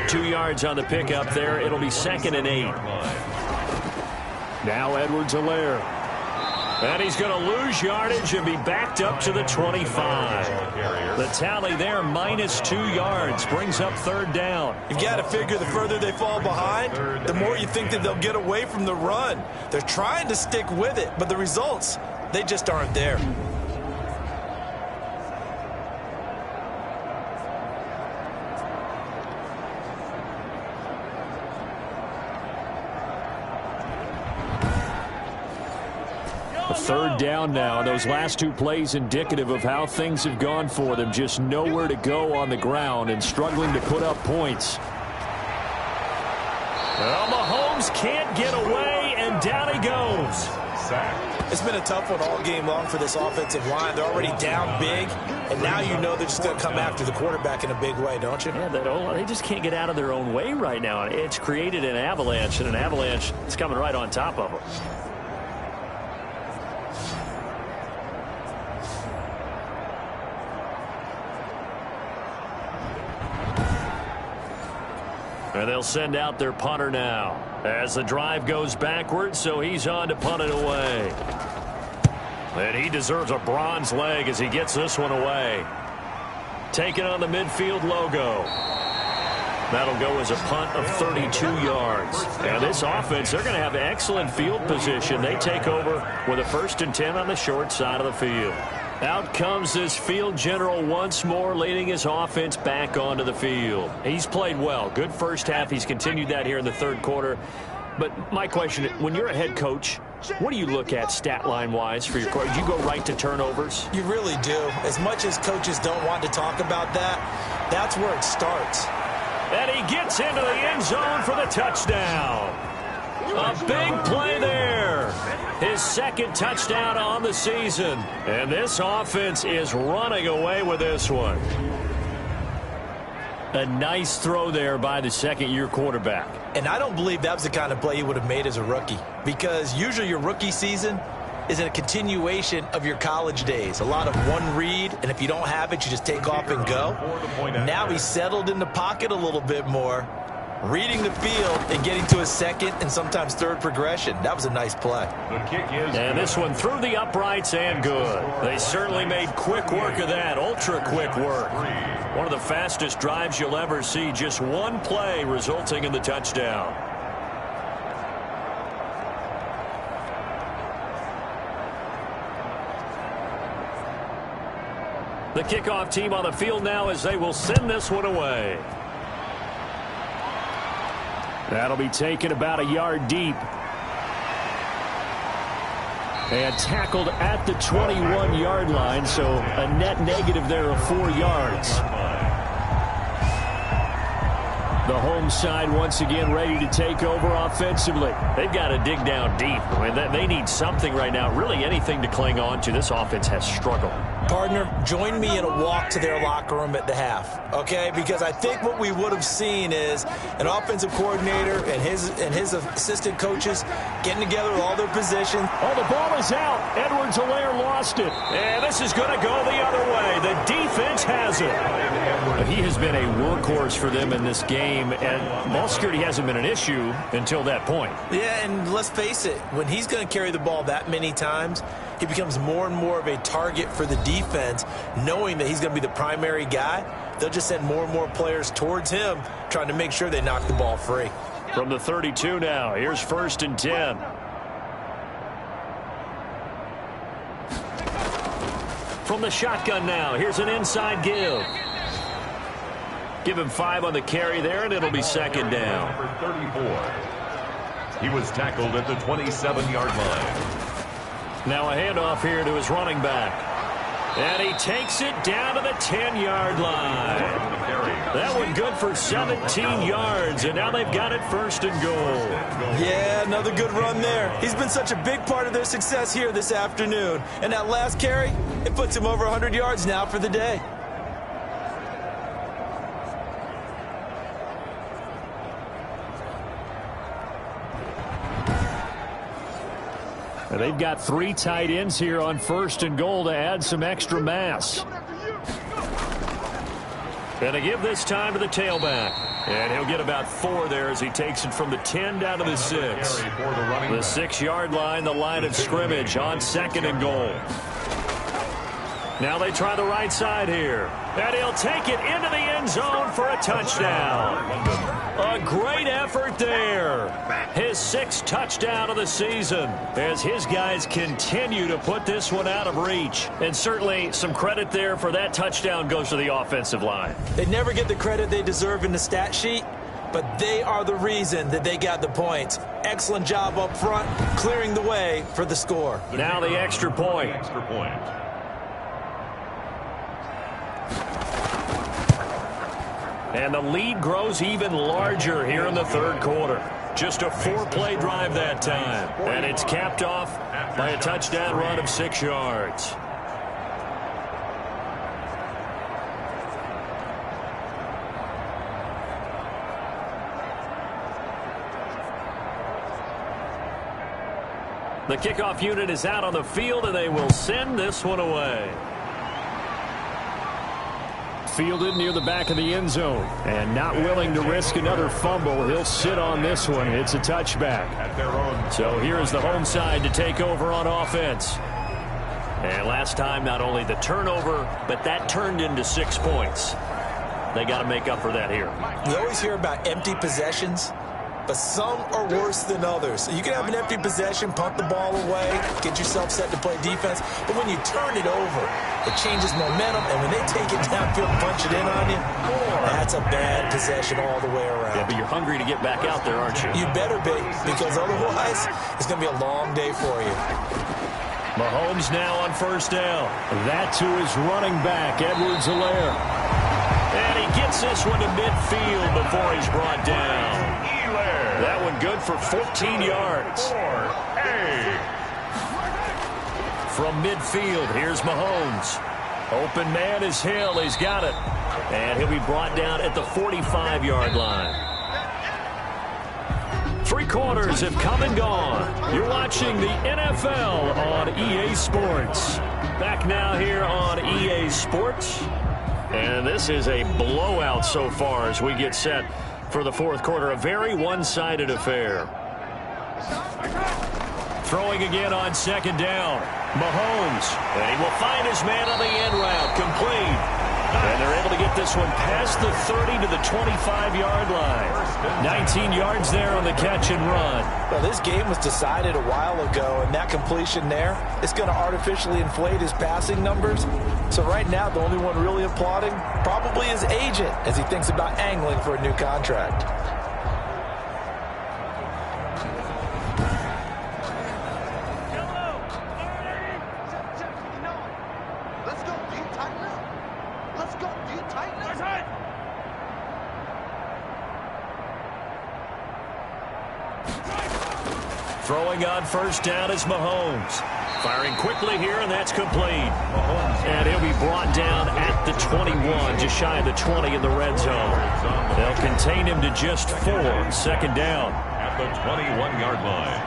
2 yards on the pickup there. It'll be 2nd and 8. Now Edwards-Helaire. And he's going to lose yardage and be backed up to the 25. The tally there, -2 yards, brings up 3rd down. You've got to figure the further they fall behind, the more you think that they'll get away from the run. They're trying to stick with it, but the results, they just aren't there. Third down now. Those last 2 plays indicative of how things have gone for them. Just nowhere to go on the ground and struggling to put up points. Well, Mahomes can't get away, and down he goes. sacked. It's been a tough one all game long for this offensive line. They're already down big, and now you know they're just going to come after the quarterback in a big way, don't you? Yeah, they just can't get out of their own way right now. It's created an avalanche, and an avalanche is coming right on top of them. And they'll send out their punter now as the drive goes backwards, so he's on to punt it away. And he deserves a bronze leg as he gets this one away. Taking on the midfield logo. That'll go as a punt of 32 yards. And this offense, they're going to have excellent field position. They take over with a 1st and 10 on the short side of the field. Out comes this field general once more, leading his offense back onto the field. He's played well. Good first half. He's continued that here in the third quarter. But my question, when you're a head coach, what do you look at stat line-wise for your coach? Do you go right to turnovers? You really do. As much as coaches don't want to talk about that, that's where it starts. And he gets into the end zone for the touchdown. A big play there. His 2nd touchdown on the season. And this offense is running away with this one. A nice throw there by the second-year quarterback. And I don't believe that was the kind of play he would have made as a rookie, because usually your rookie season is a continuation of your college days. A lot of one read, and if you don't have it, you just take off and go. Now he's settled in the pocket a little bit more, reading the field and getting to a 2nd and sometimes 3rd progression. That was a nice play. And this one through the uprights and good. They certainly made quick work of that, ultra quick work. One of the fastest drives you'll ever see, just one play resulting in the touchdown. The kickoff team on the field now as they will send this one away. That'll be taken about a yard deep. And tackled at the 21-yard line, so a net negative there of 4 yards. The home side once again ready to take over offensively. They've got to dig down deep. I mean, they need something right now, really anything to cling on to. This offense has struggled. Partner, join me in a walk to their locker room at the half, okay? Because I think what we would have seen is an offensive coordinator and his assistant coaches getting together with all their positions. Oh, the ball is out. Edwards-Helaire lost it. And this is going to go the other way. The defense has it. He has been a workhorse for them in this game, and ball security hasn't been an issue until that point. Yeah, and let's face it, when he's going to carry the ball that many times, he becomes more and more of a target for the defense, knowing that he's going to be the primary guy. They'll just send more and more players towards him, trying to make sure they knock the ball free. From the 32 now, here's 1st and 10. From the shotgun now, here's an inside give. Give him 5 on the carry there, and it'll be 2nd down. Number 34. He was tackled at the 27-yard line. Now a handoff here to his running back. And he takes it down to the 10-yard line. That one good for 17 yards, and now they've got it 1st and goal. Yeah, another good run there. He's been such a big part of their success here this afternoon. And that last carry, it puts him over 100 yards now for the day. And they've got 3 tight ends here on 1st and goal to add some extra mass. And to give this time to the tailback. And he'll get about 4 there as he takes it from the 10 down to the 6. The 6-yard line, the line of scrimmage on 2nd and goal. Now they try the right side here. And he'll take it into the end zone for a touchdown. A great effort there. His 6th touchdown of the season as his guys continue to put this one out of reach. And certainly some credit there for that touchdown goes to the offensive line. They never get the credit they deserve in the stat sheet, but they are the reason that they got the points. Excellent job up front, clearing the way for the score. Now the extra point. And the lead grows even larger here in the third quarter. Just a 4-play drive that time. And it's capped off by a touchdown run of 6 yards. The kickoff unit is out on the field, and they will send this one away. Fielded near the back of the end zone, and not willing to risk another fumble. He'll sit on this one. It's a touchback. So here's the home side to take over on offense. And last time, not only the turnover, but that turned into 6 points. They got to make up for that here. You always hear about empty possessions, but some are worse than others. You can have an empty possession, punt the ball away, get yourself set to play defense, but when you turn it over, it changes momentum, and when they take it downfield and punch it in on you, that's a bad possession all the way around. Yeah, but you're hungry to get back out there, aren't you? You better be, because otherwise, it's going to be a long day for you. Mahomes now on first down. That to his running back, Edwards-Helaire. And he gets this one to midfield before he's brought down. That one good for 14 yards. From midfield, here's Mahomes. Open man is Hill. He's got it. And he'll be brought down at the 45-yard line. 3 quarters have come and gone. You're watching the NFL on EA Sports. Back now here on EA Sports. And this is a blowout so far as we get set for the fourth quarter. A very one-sided affair. Throwing again on second down. Mahomes. And he will find his man on the end route. Complete. And they're able to get this one past the 30 to the 25-yard line. 19 yards there on the catch and run. Well, this game was decided a while ago, and that completion there is going to artificially inflate his passing numbers. So right now, the only one really applauding probably his agent as he thinks about angling for a new contract. Throwing on first down is Mahomes. Firing quickly here, and that's complete. And he'll be brought down at the 21, just shy of the 20 in the red zone. They'll contain him to just 4. Second down. At the 21-yard line.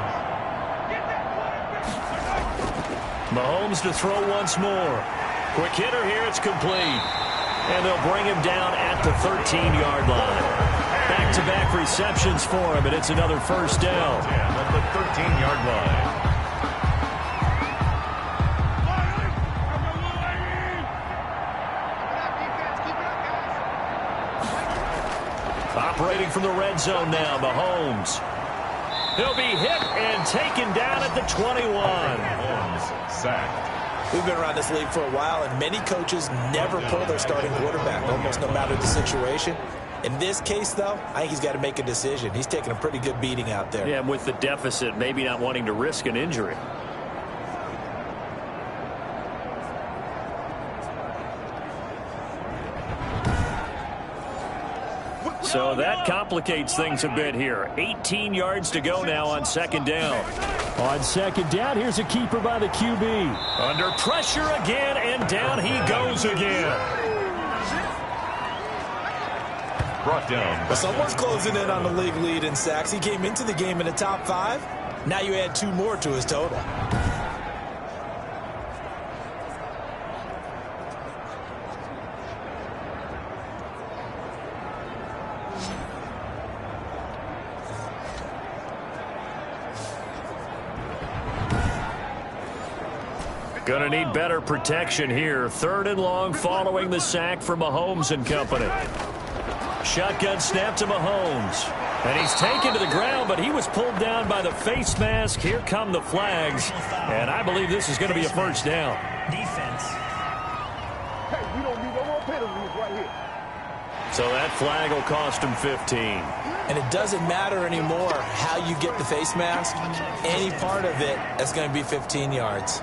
Mahomes to throw once more. Quick hitter here, it's complete. And they'll bring him down at the 13-yard line. Back-to-back receptions for him, and it's another first down. At the 13-yard line. Operating from the red zone now, Mahomes. He'll be hit and taken down at the 21. Mahomes sacked. We've been around this league for a while, and many coaches never pull their starting quarterback, almost no matter the situation. In this case, though, I think he's got to make a decision. He's taking a pretty good beating out there. Yeah, with the deficit, maybe not wanting to risk an injury. So that complicates things a bit here. 18 yards to go now on second down. On second down, here's a keeper by the QB. Under pressure again, and down he goes again. Brought down. Well, someone's closing in on the league lead in sacks. He came into the game in the top 5. Now you add 2 more to his total. Going to need better protection here. 3rd and long following the sack for Mahomes and company. Shotgun snap to Mahomes. And he's taken to the ground, but he was pulled down by the face mask. Here come the flags. And I believe this is going to be a first down. Defense. Hey, we don't need no more penalties right here. So that flag will cost him 15. And it doesn't matter anymore how you get the face mask. Any part of it is going to be 15 yards.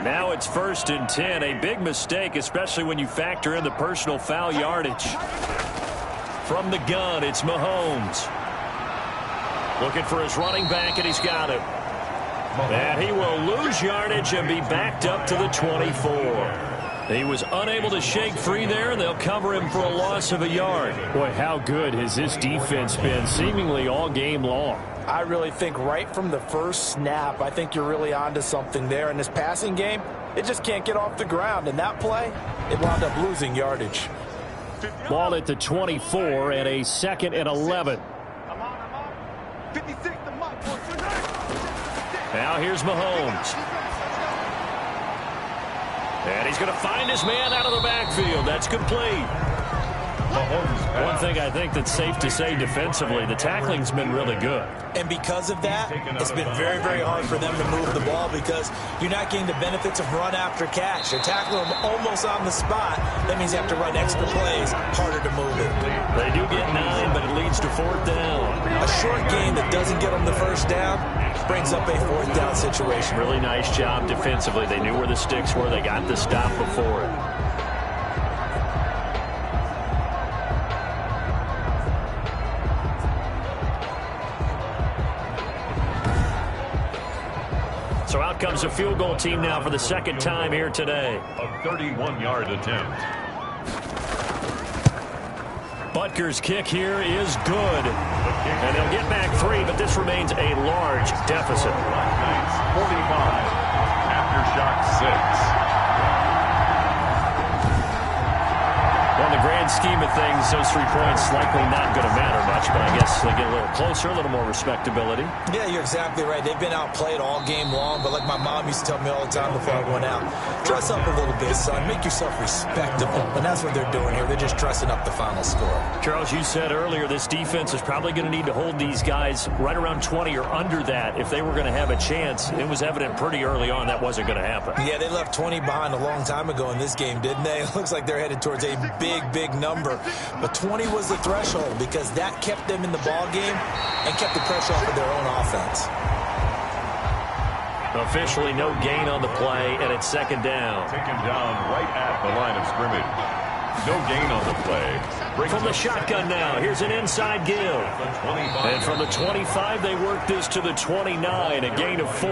Now it's 1st and 10. A big mistake, especially when you factor in the personal foul yardage. From the gun, it's Mahomes. Looking for his running back, and he's got it. And he will lose yardage and be backed up to the 24. He was unable to shake free there, and they'll cover him for a loss of a yard. Boy, how good has this defense been seemingly all game long? I really think right from the first snap, I think you're really onto something there. In this passing game, it just can't get off the ground. And that play, it wound up losing yardage. Ball at the 24 and a 2nd and 11. Now here's Mahomes. And he's going to find his man out of the backfield. That's complete. One thing I think that's safe to say defensively, the tackling's been really good. And because of that, it's been very, very hard for them to move the ball because you're not getting the benefits of run after catch. They're tackling them almost on the spot. That means you have to run extra plays, harder to move it. They do get 9, but it leads to 4th down. A short game that doesn't get them the first down brings up a 4th down situation. Really nice job defensively. They knew where the sticks were. They got the stop before it. So out comes a field goal team now for the 2nd time here today. A 31-yard attempt. Butker's kick here is good. And they'll get back 3, but this remains a large deficit. 45. Aftershock 6. Well, in the grand scheme of things, those 3 points likely not going to matter much, but I guess they get a little closer, a little more respectability. Yeah, you're exactly right. They've been outplayed all game long, but like my mom used to tell me all the time before I went out, dress up a little bit, son. Make yourself respectable. And that's what they're doing here. They're just dressing up the final score. Charles, you said earlier this defense is probably going to need to hold these guys right around 20 or under that if they were going to have a chance. It was evident pretty early on that wasn't going to happen. Yeah, they left 20 behind a long time ago in this game, didn't they? It looks like they're headed towards a big number. But 20 was the threshold because that kept them in the ball game and kept the pressure off of their own offense. Officially no gain on the play, and it's 2nd down. Taken down right at the line of scrimmage. No gain on the play. From the shotgun now, here's an inside give. And from the 25, they work this to the 29, a gain of 4.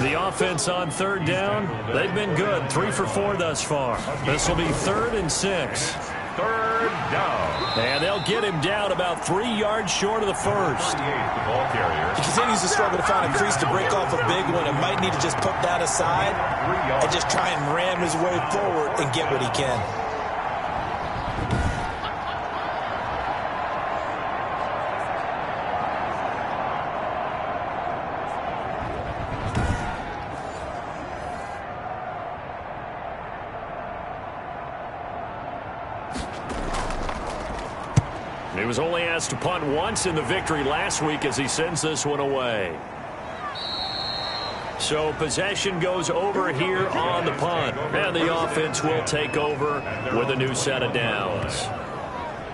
The offense on 3rd down, they've been good, 3 for 4 thus far. This will be 3rd and 6. 3rd down. And they'll get him down about 3 yards short of the first. The ball carrier. He continues to struggle to find a crease to break off a big one and might need to just put that aside and just try and ram his way forward and get what he can. He was only asked to punt once in the victory last week as he sends this one away. So possession goes over here on the punt, and the offense will take over with a new set of downs.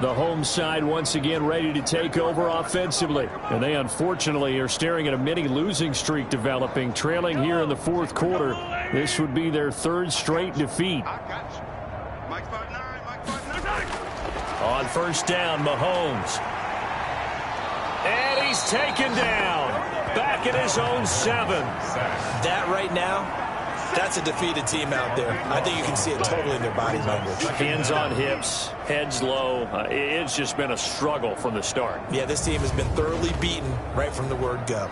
The home side once again ready to take over offensively. And they unfortunately are staring at a mini losing streak developing, trailing here in the 4th quarter. This would be their 3rd straight defeat. On 1st down, Mahomes. And he's taken down. Back at his own 7. That right now, that's a defeated team out there. I think you can see it totally in their body language. Hands on hips, heads low. It's just been a struggle from the start. Yeah, this team has been thoroughly beaten right from the word go.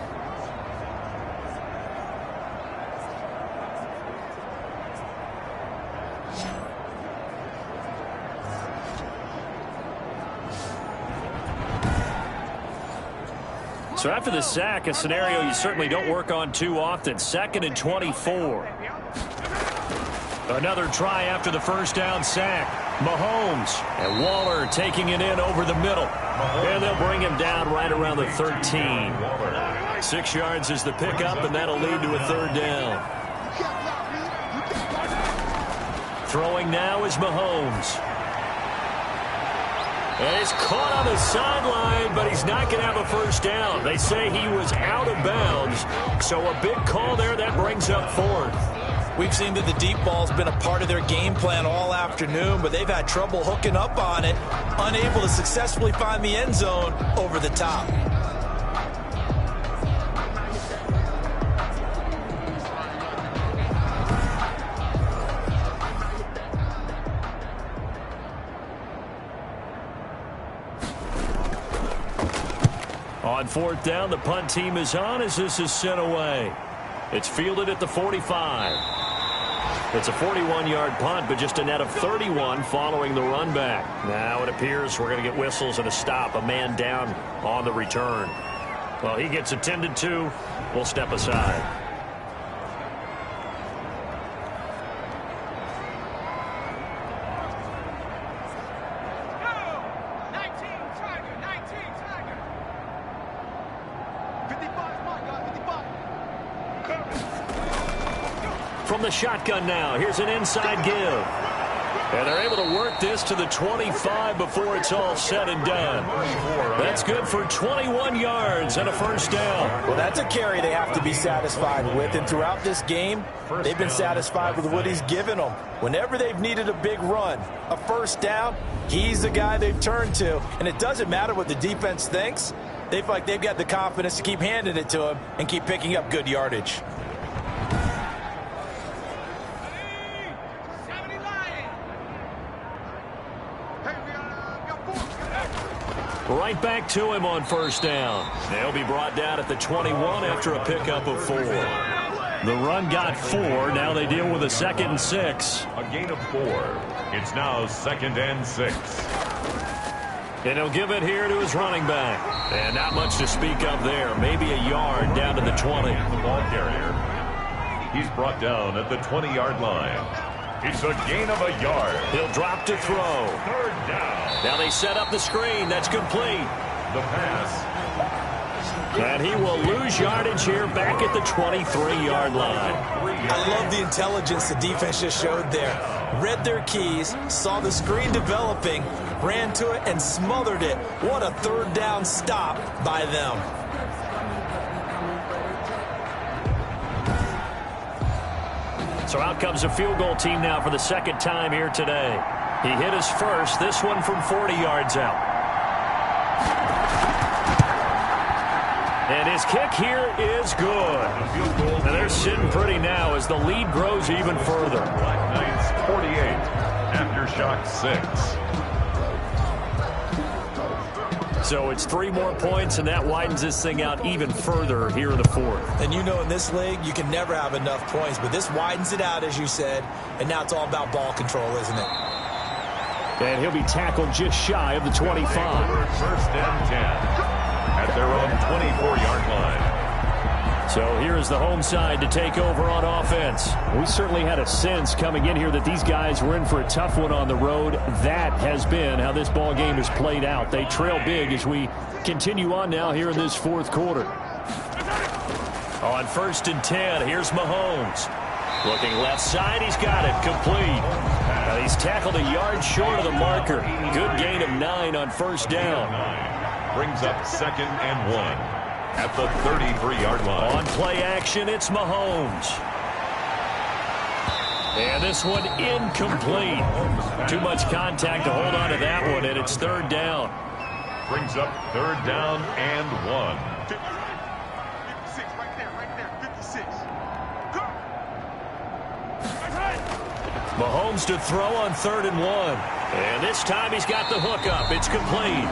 So after the sack, a scenario you certainly don't work on too often. 2nd and 24. Another try after the 1st down sack. Mahomes and Waller taking it in over the middle. And they'll bring him down right around the 13. 6 yards is the pickup, and that'll lead to a 3rd down. Throwing now is Mahomes. And he's caught on the sideline, but he's not going to have a 1st down. They say he was out of bounds, so a big call there. That brings up 4th. We've seen that the deep ball's been a part of their game plan all afternoon, but they've had trouble hooking up on it, unable to successfully find the end zone over the top. On fourth down, the punt team is on as this is sent away. It's fielded at the 45. It's a 41-yard punt, but just a net of 31 following the run back. Now it appears we're going to get whistles and a stop, a man down on the return. Well, he gets attended to. We'll step aside. From the shotgun now, here's an inside give. And they're able to work this to the 25 before it's all said and done. That's good for 21 yards and a first down. Well, that's a carry they have to be satisfied with. And throughout this game, they've been satisfied with what he's given them. Whenever they've needed a big run, a first down, he's the guy they've turned to. And it doesn't matter what the defense thinks. They feel like they've got the confidence to keep handing it to him and keep picking up good yardage. Right back to him on first down. They'll be brought down at the 21 after a pickup of 4. The run got 4. Now they deal with a 2nd and 6. A gain of 4. It's now 2nd and 6. And he'll give it here to his running back. And not much to speak of there. Maybe a yard down to the 20. The ball carrier. He's brought down at the 20-yard line. It's a gain of a yard. He'll drop to throw. 3rd down. Now they set up the screen. That's complete. The pass. And he will lose yardage here back at the 23-yard line. I love the intelligence the defense just showed there. Read their keys, saw the screen developing, ran to it, and smothered it. What a 3rd down stop by them. So out comes a field goal team now for the 2nd time here today. He hit his first, this one from 40 yards out. And his kick here is good. And they're sitting pretty now as the lead grows even further. Black Knights 48, aftershock 6. So it's 3 more points, and that widens this thing out even further here in the 4th. And you know in this league, you can never have enough points, but this widens it out, as you said, and now it's all about ball control, isn't it? And he'll be tackled just shy of the 25. 1st and 10 at their own 24-yard line. So here is the home side to take over on offense. We certainly had a sense coming in here that these guys were in for a tough one on the road. That has been how this ball game has played out. They trail big as we continue on now here in this 4th quarter. On 1st and 10, here's Mahomes. Looking left side, he's got it, complete. Now he's tackled a yard short of the marker. Good gain of 9 on 1st down. Brings up 2nd and 1. At the 33-yard line. On play action, it's Mahomes. And this one incomplete. Too much contact to hold on to that one, and it's 3rd down. Brings up 3rd down and 1. 56, right there, 56. Mahomes to throw on 3rd and 1. And this time he's got the hook up. It's complete.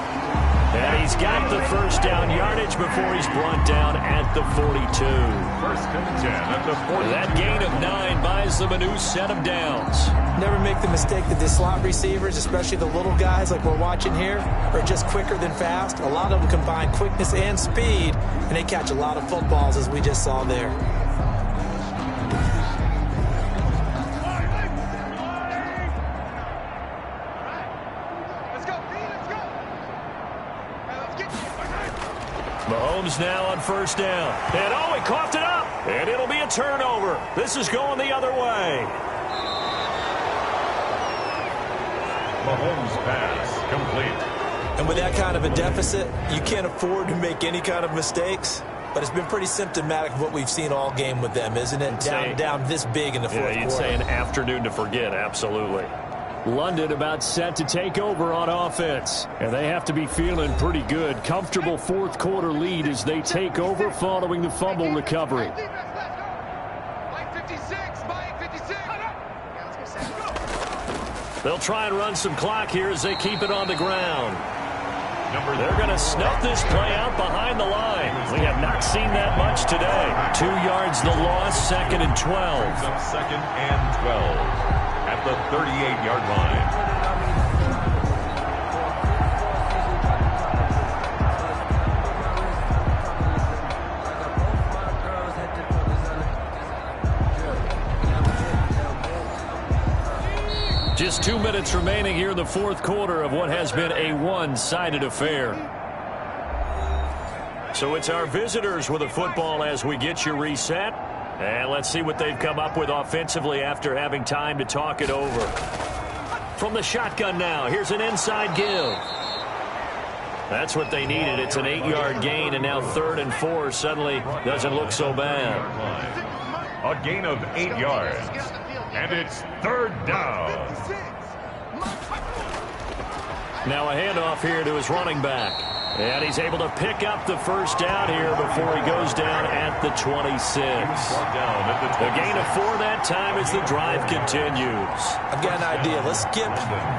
And he's got the first down yardage before he's brought down at the 42. 1st and 10 at the 42. That gain of 9 buys them a new set of downs. Never make the mistake that the slot receivers, especially the little guys like we're watching here, are just quicker than fast. A lot of them combine quickness and speed, and they catch a lot of footballs, as we just saw there. Mahomes now on 1st down. And oh, he coughed it up. And it'll be a turnover. This is going the other way. Mahomes pass complete. And with that kind of a deficit, you can't afford to make any kind of mistakes. But it's been pretty symptomatic of what we've seen all game with them, isn't it? Down this big in the 4th quarter. Yeah, you'd say an afternoon to forget, absolutely. London about set to take over on offense. And they have to be feeling pretty good. Comfortable 4th quarter lead as they take over following the fumble recovery. They'll try and run some clock here as they keep it on the ground. They're going to snuff this play out behind the line. We have not seen that much today. 2 yards the loss, 2nd and 12. Second and 12 at the 38-yard line. Just 2 minutes remaining here in the fourth quarter of what has been a one-sided affair. So it's our visitors with the football as we get you reset. And let's see what they've come up with offensively after having time to talk it over. From the shotgun now, here's an inside give. That's what they needed. It's an 8-yard gain, and now 3rd and 4 suddenly doesn't look so bad. A gain of 8 yards. And it's 3rd down. Now a handoff here to his running back. And he's able to pick up the first down here before he goes down at the 26. A gain of 4 that time as the drive continues. I've got an idea. Let's skip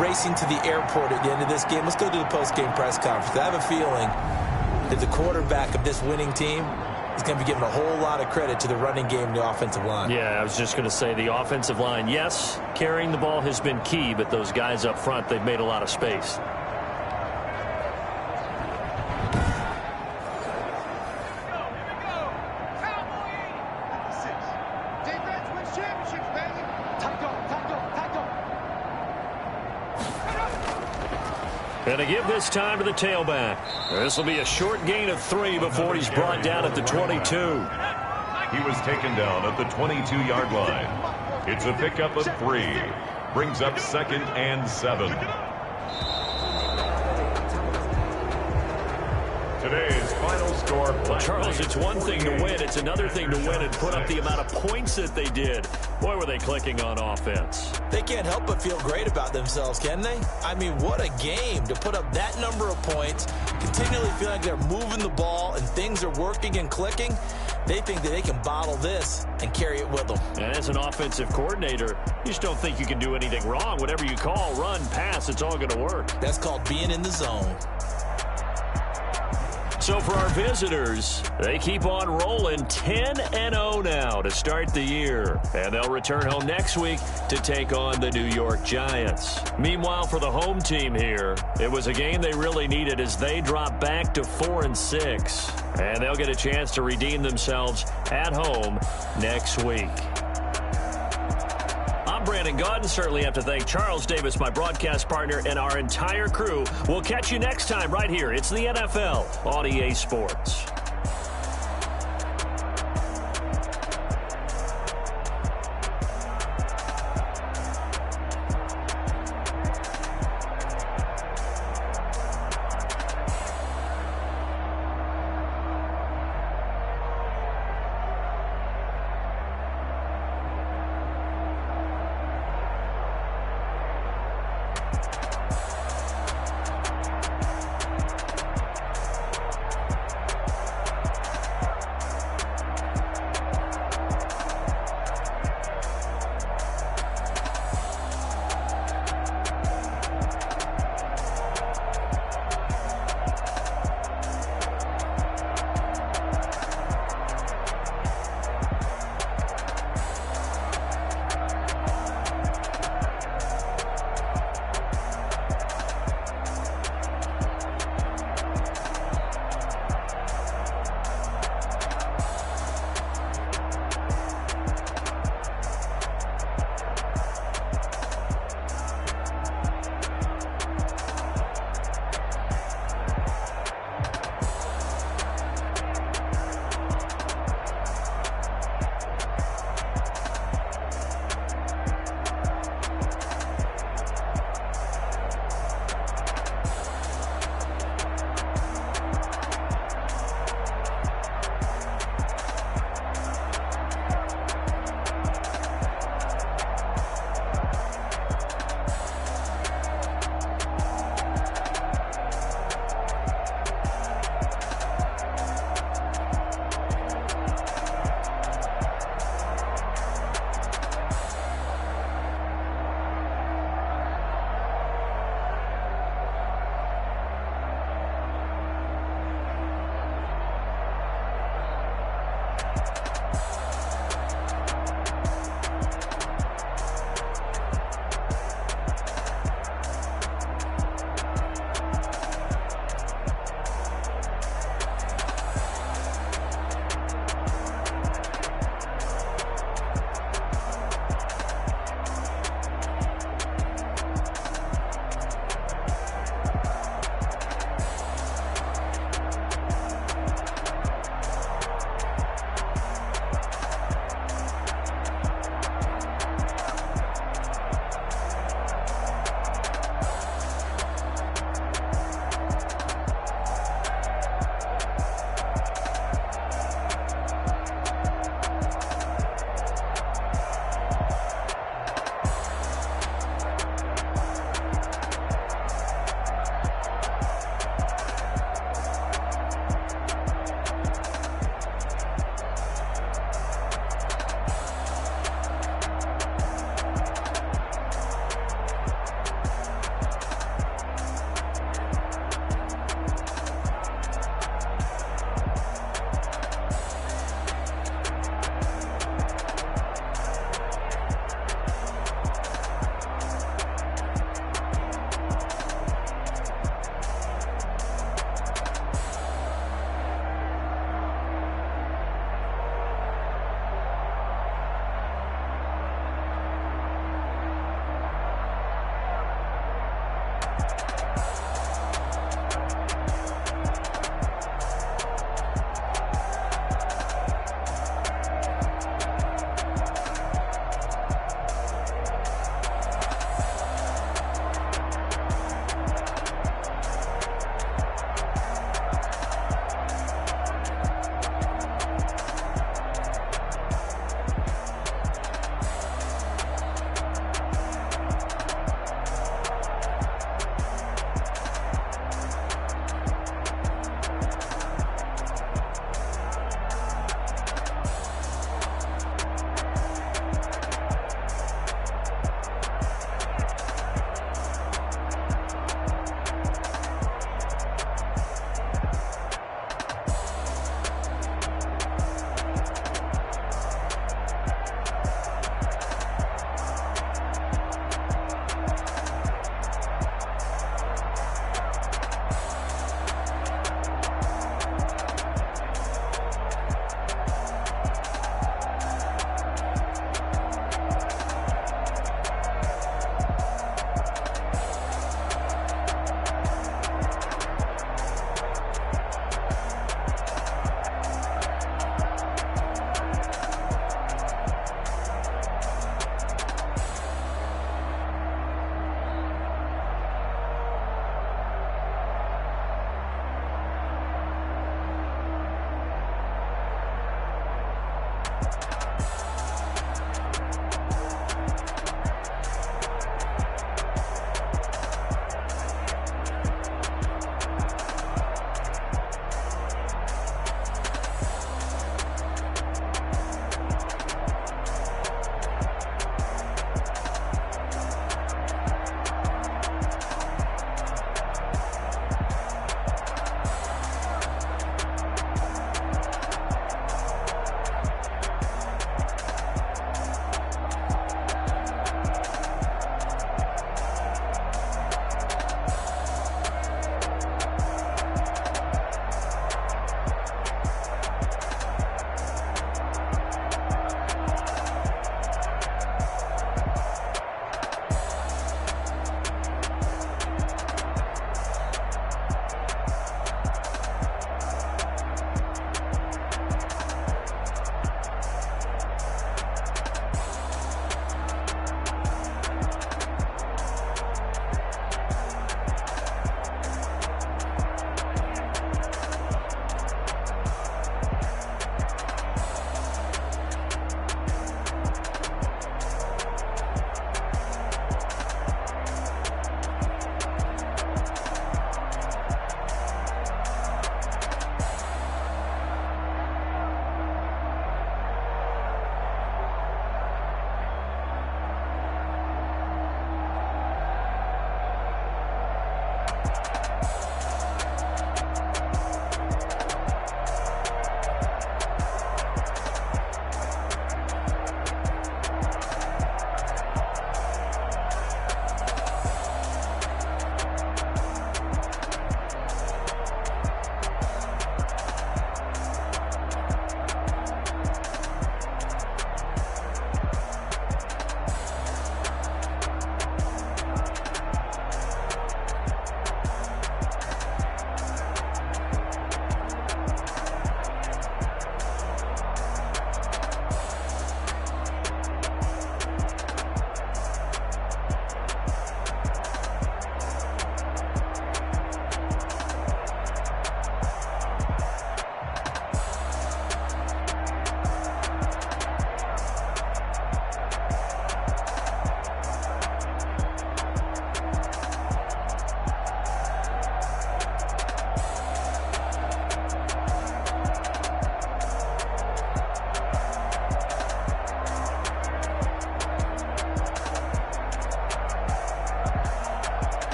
racing to the airport at the end of this game. Let's go to the post-game press conference. I have a feeling that the quarterback of this winning team is going to be giving a whole lot of credit to the running game and the offensive line. Yeah, I was just going to say the offensive line, yes, carrying the ball has been key, but those guys up front, they've made a lot of space. And to give this time to the tailback. This will be a short gain of 3 before he's brought down at the 22. He was taken down at the 22-yard line. It's a pickup of 3. Brings up 2nd and 7. Today's final score. Charles, it's one thing to win. It's another thing to win and put up the amount of points that they did. Boy, were they clicking on offense. They can't help but feel great about themselves, can they? I mean, what a game to put up that number of points, continually feel like they're moving the ball and things are working and clicking. They think that they can bottle this and carry it with them. And as an offensive coordinator, you just don't think you can do anything wrong. Whatever you call, run, pass, it's all going to work. That's called being in the zone. So for our visitors, they keep on rolling 10-0 now to start the year. And they'll return home next week to take on the New York Giants. Meanwhile, for the home team here, it was a game they really needed as they drop back to 4-6. And they'll get a chance to redeem themselves at home next week. I'm Brandon Gaudin. Certainly have to thank Charles Davis, my broadcast partner, and our entire crew. We'll catch you next time right here. It's the NFL on EA Sports.